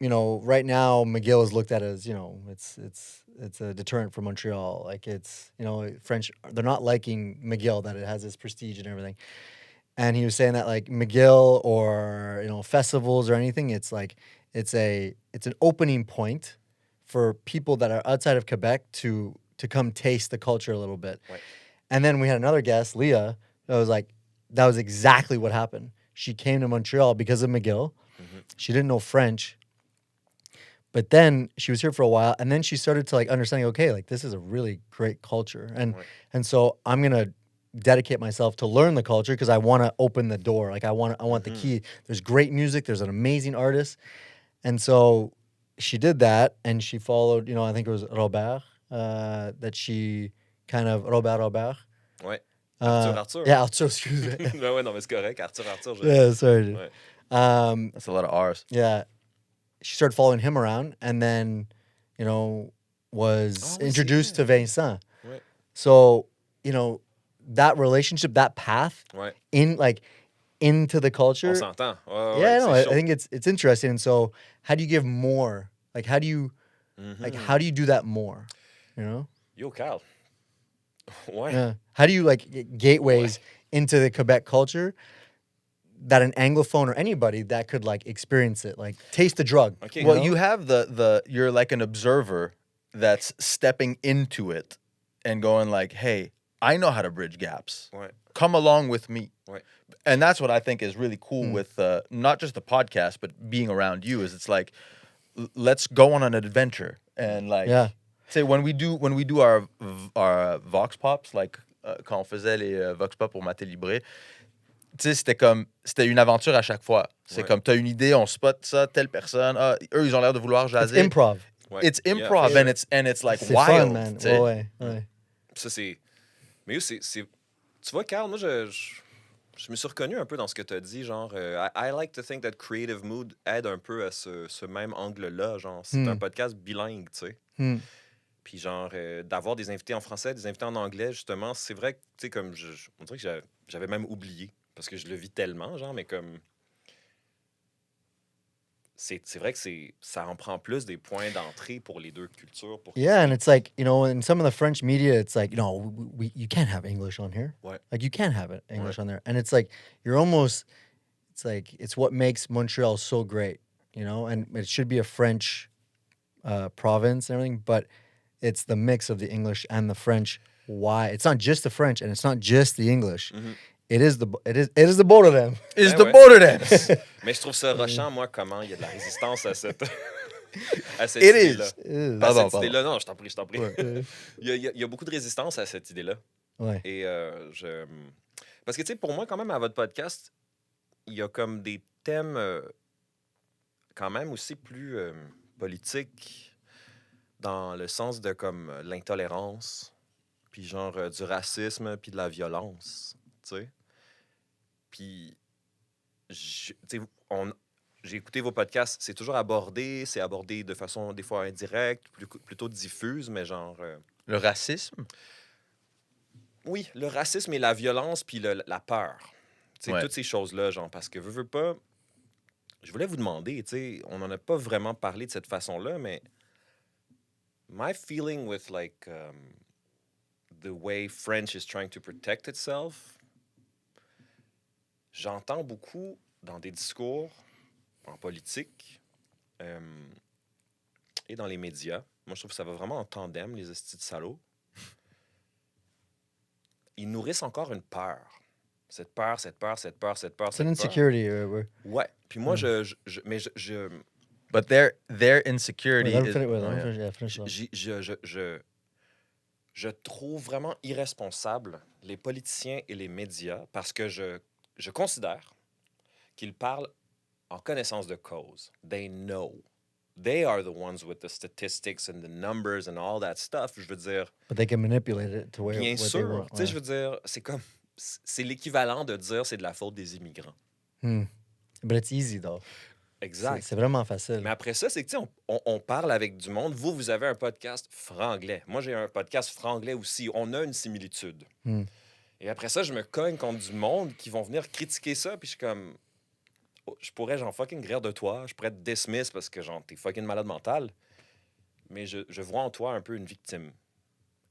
right now McGill is looked at as, it's a deterrent for Montreal. It's, French, they're not liking McGill, that it has this prestige and everything. And he was saying that McGill or, festivals or anything, it's it's an opening point for people that are outside of Quebec to come taste the culture a little bit. Right. And then we had another guest, Leah, that was exactly what happened. She came to Montreal because of McGill. Mhm. She didn't know French. But then she was here for a while, and then she started to understanding, okay, this is a really great culture. Right. And so I'm going to dedicate myself to learn the culture because I want to open the door. I want the key. There's great music. There's an amazing artist. And so she did that, and she followed, I think it was Robert, that she kind of, Robert. Ouais. Uh, Arthur. Yeah, Arthur, excuse me. Ouais, non, mais c'est correct. Arthur. Yeah, sorry. Dude. Ouais. That's a lot of R's. Yeah. She started following him around and then, was Oh, introduced c'est to Vincent. Ouais. So, that relationship, that path Ouais. into the On culture. s'entend. Ouais, Yeah, no, c'est I chaud. think it's interesting. And so how do you give more? How do you Mhm. how do you do that more? Yo, Carl. Ouais. Yeah. How do you get gateways into the Quebec culture that an Anglophone or anybody that could experience it, taste the drug? Okay. Well, you have the you're like an observer that's stepping into it and going hey, I know how to bridge gaps. Ouais. Come along with me. Ouais. And that's what I think is really cool with not just the podcast, but being around you. Is it's let's go on an adventure and Yeah. say when we do our Vox Pops, quand on faisait les Vox Pops pour Maté Libré, tu sais, c'était une aventure à chaque fois. C'est Ouais. comme, t'as une idée, on spot ça, telle personne, eux, ils ont l'air de vouloir It's jaser. improv. Ouais. it's Yeah, improv for and it's like C'est wild. fun, man. tu sais. Ouais, ouais. Ça, c'est. Mais tu vois, Carl, moi, je me suis reconnu un peu dans ce que tu as dit. Genre, I like to think that Creative Mood aide un peu à ce même angle-là. Genre, c'est un podcast bilingue, tu sais. Hmm. Puis, genre, d'avoir des invités en français, des invités en anglais, justement, c'est vrai que, tu sais, comme, on dirait que j'avais même oublié. Parce que je le vis tellement, genre, mais comme. C'est vrai que ça en prend plus des points d'entrée pour les deux cultures. Pour Yeah, and it's like, you know, in some of the French media, it's like, you know, you can't have English on here. Ouais. Like, you can't have it English on there. And it's like, it's what makes Montreal so great, you know? And it should be a French province and everything, but it's the mix of the English and the French. Why? It's not just the French and it's not just the English. It is the both of them. It's Ben the ouais. border dance. Mais je trouve ça rushant, moi, comment il y a de la résistance à cette, à cette It idée-là. is. À Pardon, cette pardon. idée-là, non, je t'en prie. Ouais. Il y a beaucoup de résistance à cette idée-là. Ouais. Et parce que, tu sais, pour moi, quand même, à votre podcast, il y a comme des thèmes quand même aussi plus politiques dans le sens de comme l'intolérance, puis genre du racisme, puis de la violence, tu sais. Puis, tu sais, j'ai écouté vos podcasts, c'est toujours abordé, c'est abordé de façon des fois indirecte, plutôt diffuse, mais genre... Le racisme. Oui, le racisme et la violence, puis la peur. Tu sais, Ouais. toutes ces choses-là, genre, parce que veux pas... Je voulais vous demander, tu sais, on n'en a pas vraiment parlé de cette façon-là, mais my feeling with, like, the way French is trying to protect itself, j'entends beaucoup dans des discours en politique et dans les médias. Moi, je trouve que ça va vraiment en tandem, les estis de salauds. Ils nourrissent encore une peur. Cette peur. It's an insecurity. Ouais. Puis moi, mais je But their insecurity Let him is... finish, Oh, let him yeah. finish, yeah, finish it off. je trouve vraiment irresponsable les politiciens et les médias parce que je considère qu'ils parlent en connaissance de cause. They know. They are the ones with the statistics and the numbers and all that stuff. Je veux dire, But they can manipulate it to where bien what they sûr. want. Tu sais, je veux dire, c'est l'équivalent de dire c'est de la faute des immigrants. But it's easy though. Exact. C'est vraiment facile. Mais après ça, c'est que, tu sais, on parle avec du monde. Vous avez un podcast franglais. Moi, j'ai un podcast franglais aussi. On a une similitude. Et après ça, je me cogne contre du monde qui vont venir critiquer ça. Puis je suis comme... oh, je pourrais, genre, fucking rire de toi. Je pourrais te dismiss parce que, genre, t'es fucking malade mental. Mais je vois en toi un peu une victime.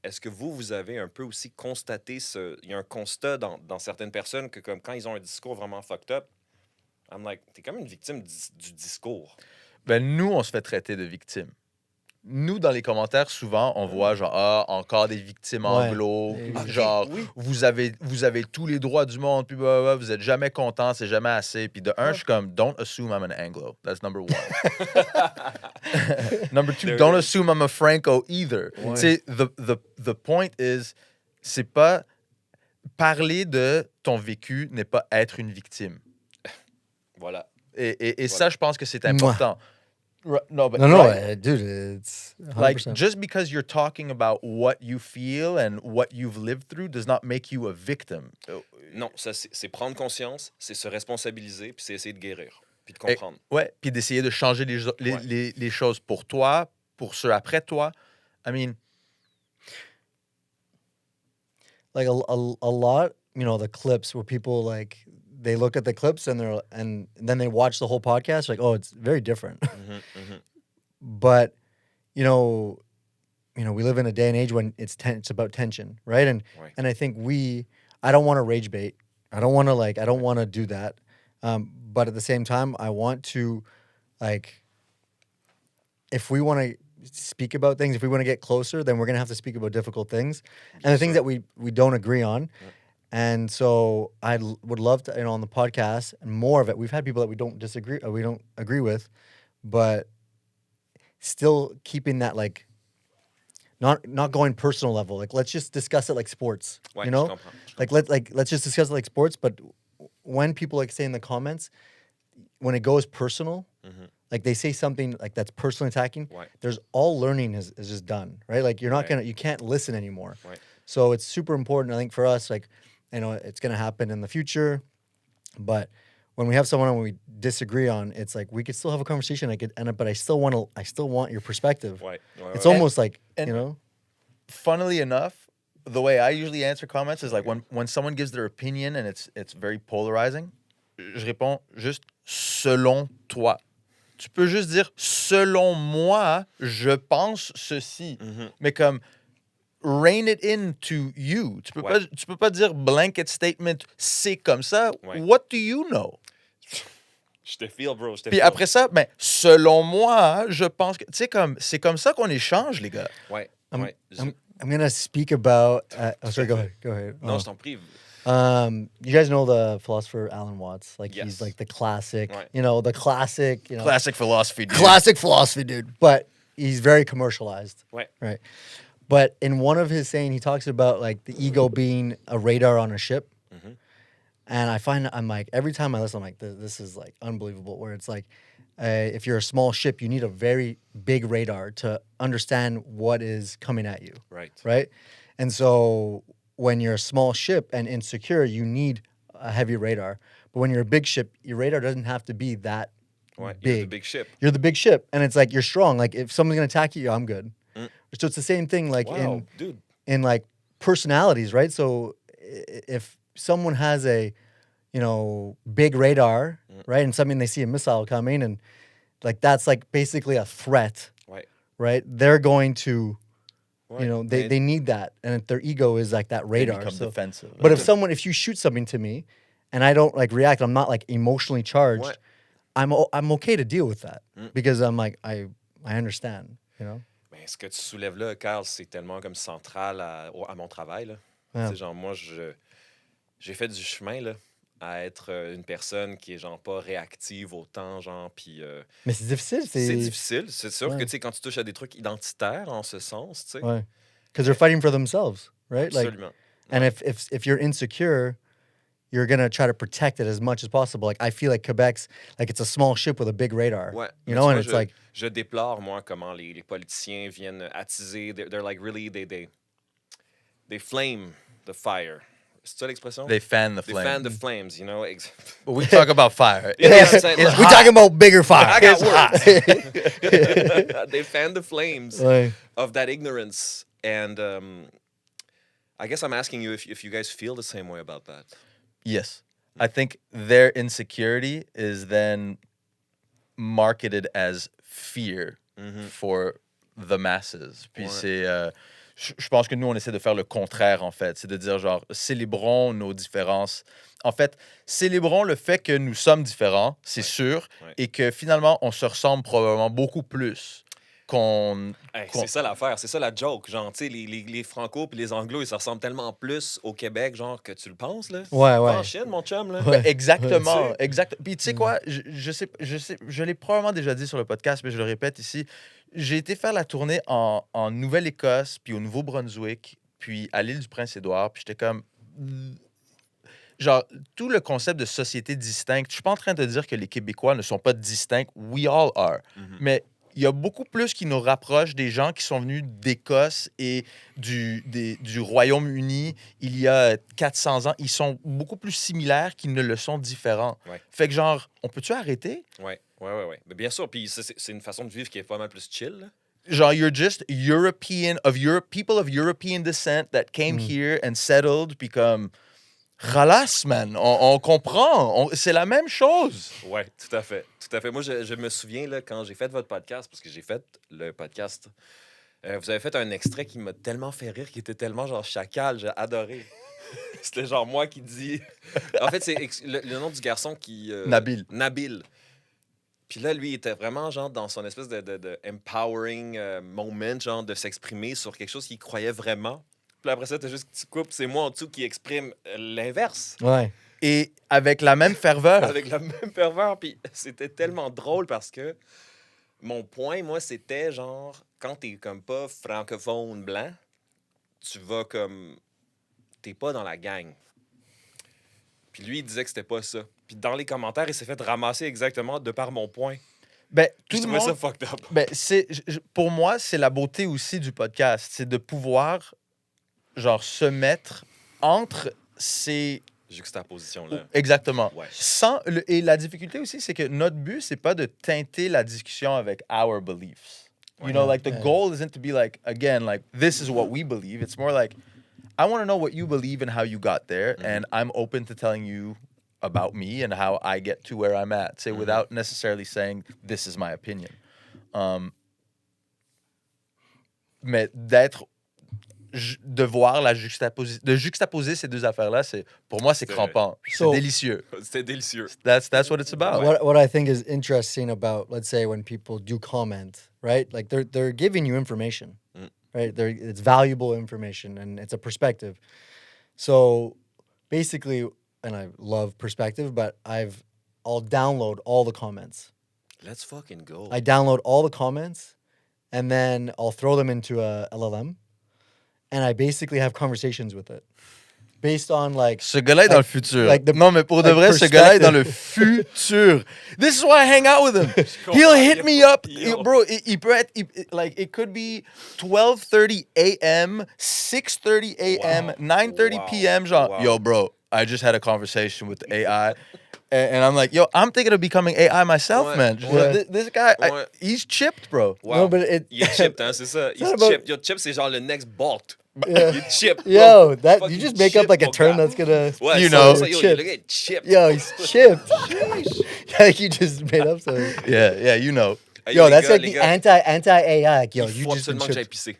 Est-ce que vous avez un peu aussi constaté il y a un constat dans certaines personnes que, comme, quand ils ont un discours vraiment fucked up, I'm like, t'es comme une victime du discours. Ben, nous, on se fait traiter de victimes. Nous, dans les commentaires, souvent, on voit genre, encore des victimes anglo. Ouais. Genre, Oui. vous avez tous les droits du monde, puis blablabla, vous êtes jamais content, c'est jamais assez. Puis de un, je suis comme, don't assume I'm an Anglo. That's number one. Number two, There don't it is. assume I'm a Franco either. Ouais. Tu sais, the point is, c'est pas... Parler de ton vécu n'est pas être une victime. Voilà. Et Voilà. ça, je pense que c'est important. No, but No, right. dude, it's 100%. Like, just because you're talking about what you feel and what you've lived through does not make you a victim. Non, ça, c'est prendre conscience, c'est se responsabiliser, puis c'est essayer de guérir, puis de Et- comprendre. Ouais, puis d'essayer de changer les choses pour toi, pour ceux après toi. I mean, like a lot, you know, the clips where people like they look at the clips and then they watch the whole podcast like, oh, it's very different. But you know, we live in a day and age when it's about tension, right? Right. And I think I don't want to rage bait. I don't want to do that. But at the same time, I want to, like, if we want to speak about things, if we want to get closer, then we're gonna have to speak about difficult things and the things that we don't agree on. And so I would love to, on the podcast and more of it. We've had people that we don't agree with, but still keeping that, like, not going personal level. Like, let's just discuss it like sports. Ouais, you je know, comprends. let's just discuss it like sports. But when people like say in the comments, when it goes personal, like they say something like that's personally attacking, Ouais. there's all learning is just done, right? Like you're not Right. you can't listen anymore. Right. So it's super important, I think, for us. Like, I know it's gonna happen in the future, but when we have someone and we disagree on, it's like we could still have a conversation. But I still want your perspective. Ouais. Ouais, It's ouais. almost like and- you know. Funnily enough, the way I usually answer comments is like when someone gives their opinion and it's very polarizing, je réponds juste selon toi. Tu peux juste dire selon moi, je pense ceci. Mhm. Mais comme rein it in to you. Ouais. Tu peux pas dire blanket statement, c'est comme ça. Ouais. What do you know? Je te feel, bro. Je te Puis feel. après ça, ben, selon moi, je pense que. Tu sais, comme, c'est comme ça qu'on échange, les gars. Ouais. I'm, ouais. I'm gonna speak about. Oh, sorry. Go ahead. Go ahead. Non, Oh. je t'en prie. You guys know the philosopher Alan Watts? Like Yes. he's like the classic, Right. the classic, Classic philosophy, dude. classic philosophy dude. But he's very commercialized, Ouais. right? But in one of his saying, he talks about like the ego being a radar on a ship. Mhm. And I find I'm like every time I listen, I'm like this is like unbelievable. Where it's like if you're a small ship, you need a very big radar to understand what is coming at you. Right. Right? And so when you're a small ship and insecure, you need a heavy radar. But when you're a big ship, your radar doesn't have to be that Ouais. big. You're the big ship. You're the big ship, and it's like you're strong. Like if someone's gonna attack you, I'm good. Mm. So it's the same thing, like Wow, dude. in like personalities, right? So if someone has a big radar, right, and something they see a missile coming, and like that's like basically a threat, Ouais. right? They're going to, Ouais. they need that, and their ego is like that They radar. become So, defensive. but if you shoot something to me, and I don't like react, I'm not like emotionally charged. Ouais. I'm okay to deal with that because I'm like I understand, Mais ce que tu soulèves là, Carl, c'est tellement comme central à mon travail. Là. Ouais. Tu sais, genre, moi, j'ai fait du chemin là, à être une personne qui est genre pas réactive autant, genre, puis Mais c'est difficile, c'est difficile. C'est sûr Ouais. que, tu sais, quand tu touches à des trucs identitaires en ce sens, tu sais, Ouais. Because they're fighting for themselves, right? Like, absolument. and if you're insecure, you're gonna try to protect it as much as possible. Like I feel like Quebec's like it's a small ship with a big radar. Ouais. You Mais know, tu and vois, it's like je déplore, moi, comment les politiciens viennent attiser. They're like really, they flame the fire. C'est ça l'expression? They fan the They flame. fan the flames, you know? But we talk about fire. You know what I'm saying? It's we're hot. talking about bigger fire. I got It's words. hot. They fan the flames Ouais. of that ignorance. And I guess I'm asking you if you guys feel the same way about that. Yes. I think their insecurity is then marketed as fear for the masses. Puis Ouais. c'est... je pense que nous, on essaie de faire le contraire, en fait. C'est de dire, genre, célébrons nos différences. En fait, célébrons le fait que nous sommes différents, c'est sûr, Ouais. et que finalement, on se ressemble probablement beaucoup plus qu'on... Hey, qu'on- c'est ça l'affaire, c'est ça la joke. Genre, tu sais, les Franco puis les Anglo, ils se ressemblent tellement plus au Québec, genre, que tu le penses, là. Ouais, Va ouais. en Chine, mon chum, là. Ouais. Exactement, Ouais. exact. Puis tu sais quoi, je l'ai probablement déjà dit sur le podcast, mais je le répète ici. J'ai été faire la tournée en Nouvelle-Écosse, puis au Nouveau-Brunswick, puis à l'île du Prince-Édouard, puis j'étais comme... Genre, tout le concept de société distincte, je suis pas en train de dire que les Québécois ne sont pas distincts. We all are. Mhm. Mais il y a beaucoup plus qui nous rapproche des gens qui sont venus d'Écosse et du Royaume-Uni il y a 400 ans. Ils sont beaucoup plus similaires qu'ils ne le sont différents. Ouais. Fait que genre, on peut-tu arrêter? Ouais. Mais bien sûr, puis ça, c'est une façon de vivre qui est pas mal plus chill, là. Genre, you're just European, people of European descent that came here and settled, puis comme... Ralasse, man. On comprend. C'est la même chose. Ouais, tout à fait. Tout à fait. Moi, je me souviens, là, quand j'ai fait votre podcast, parce que j'ai fait le podcast, vous avez fait un extrait qui m'a tellement fait rire, qui était tellement genre chacal, j'ai adoré. C'était genre moi qui dis... En fait, c'est le nom du garçon qui... Nabil. Nabil. Puis là, lui, il était vraiment genre dans son espèce de empowering moment, genre de s'exprimer sur quelque chose qu'il croyait vraiment. Puis après ça, t'as juste que tu coupes, c'est moi en dessous qui exprime l'inverse. Ouais. Et avec la même ferveur. Avec la même ferveur. Puis c'était tellement drôle parce que mon point, moi, c'était genre, quand t'es comme pas francophone blanc, tu vas comme... T'es pas dans la gang. Puis lui, il disait que c'était pas ça. Puis dans les commentaires, il s'est fait ramasser exactement de par mon point. Ben, tout Je le trouvais ça monde... fucked up. Ben, pour moi, c'est la beauté aussi du podcast. C'est de pouvoir, genre, se mettre entre ces... Juxtaposition-là. Exactement. Ouais. Et la difficulté aussi, c'est que notre but, c'est pas de teinter la discussion avec our beliefs. You know, like, the goal isn't to be like, again, like, this is what we believe. It's more like, I want to know what you believe and how you got there, and I'm open to telling you about me and how I get to where I'm at, say, without necessarily saying, this is my opinion. Mais de voir de juxtaposer ces deux affaires-là, pour moi, c'est crampant. C'est So- délicieux. C'était délicieux. That's what it's about. What I think is interesting about, let's say, when people do comment, right? Like they're giving you information, right? It's valuable information and it's a perspective. So basically, and I love perspective, but I'll download all the comments. Let's fucking go. I download all the comments, and then I'll throw them into a LLM, and I basically have conversations with it, based on like. Ce gars-là est dans le futur. like the- Non, mais pour de like vrai, ce gars-là est dans le perspective. futur. This is why I hang out with him. He'll hit me up. Yo. Bro, il peut être... like, it could be 12:30 a.m., 6:30 a.m., Wow. 9:30 Wow. p.m. Genre, Wow. yo, bro, I just had a conversation with AI. And I'm like, yo, I'm thinking of becoming AI myself, Ouais. man. Ouais. This guy, Ouais. he's chipped, bro. Wow. No, but it- Il est chipped, hein, c'est ça. Il not est about- chipped. Yo, chip, c'est genre le next Bolt. Yeah. Il est chipped. bro. Yo, that you Fucking just make up chipped, like a mon term gars. that's gonna. Ouais, You ça, know. ça, yo, Chipped. le gars est chipped. Yo, he's chipped. Like you just made up something. Yeah, you know. Hey, Yo, les that's gars, like les the gars, anti AI. Like, yo, il you faut just been absolument que j'aille chipped. pisser.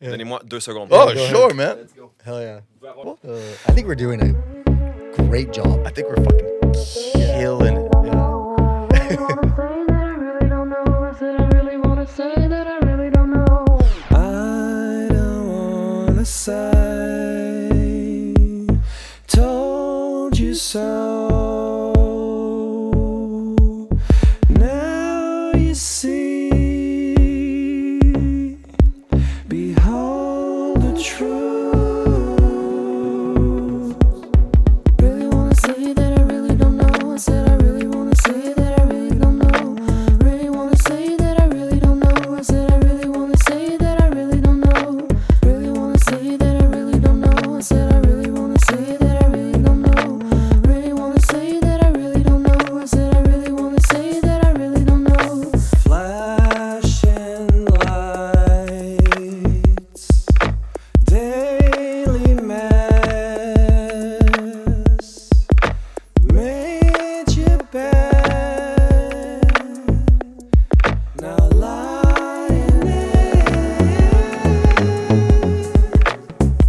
Donnez-moi 2 secondes. Oh, go ahead. sure, man. Hell yeah. I think we're doing a great job. I think we're fucking killing it. I don't wanna say, told you so. Now you see, behold the truth. Really wanna say that I really don't know. I said I really wanna say that I really don't know. Really wanna say that I really don't know. I said I really wanna say that I really don't know. Really wanna say that I really don't know. I said I really wanna say that I really don't know. Really wanna say that I really don't know. I said I really wanna say that I really don't know. Flashing lights, daily mess, made you bad. Now lying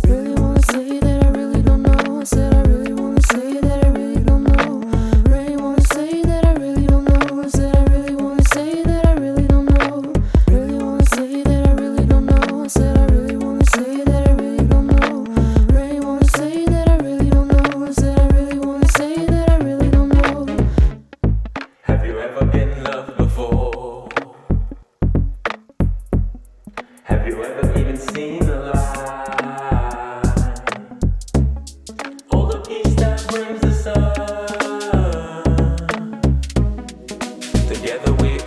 really wanna say that I really don't know. I said I really wanna say that I really don't know. Really wanna say that I really don't know. I said I really wanna say that I really don't know. Really wanna say that I really don't know. I said I really wanna say that I really don't know. Really wanna say that I really don't know. I said I really wanna say that I really don't know. Have you ever been loved before? Have you ever even seen the light? All the peace that brings the sun. Together we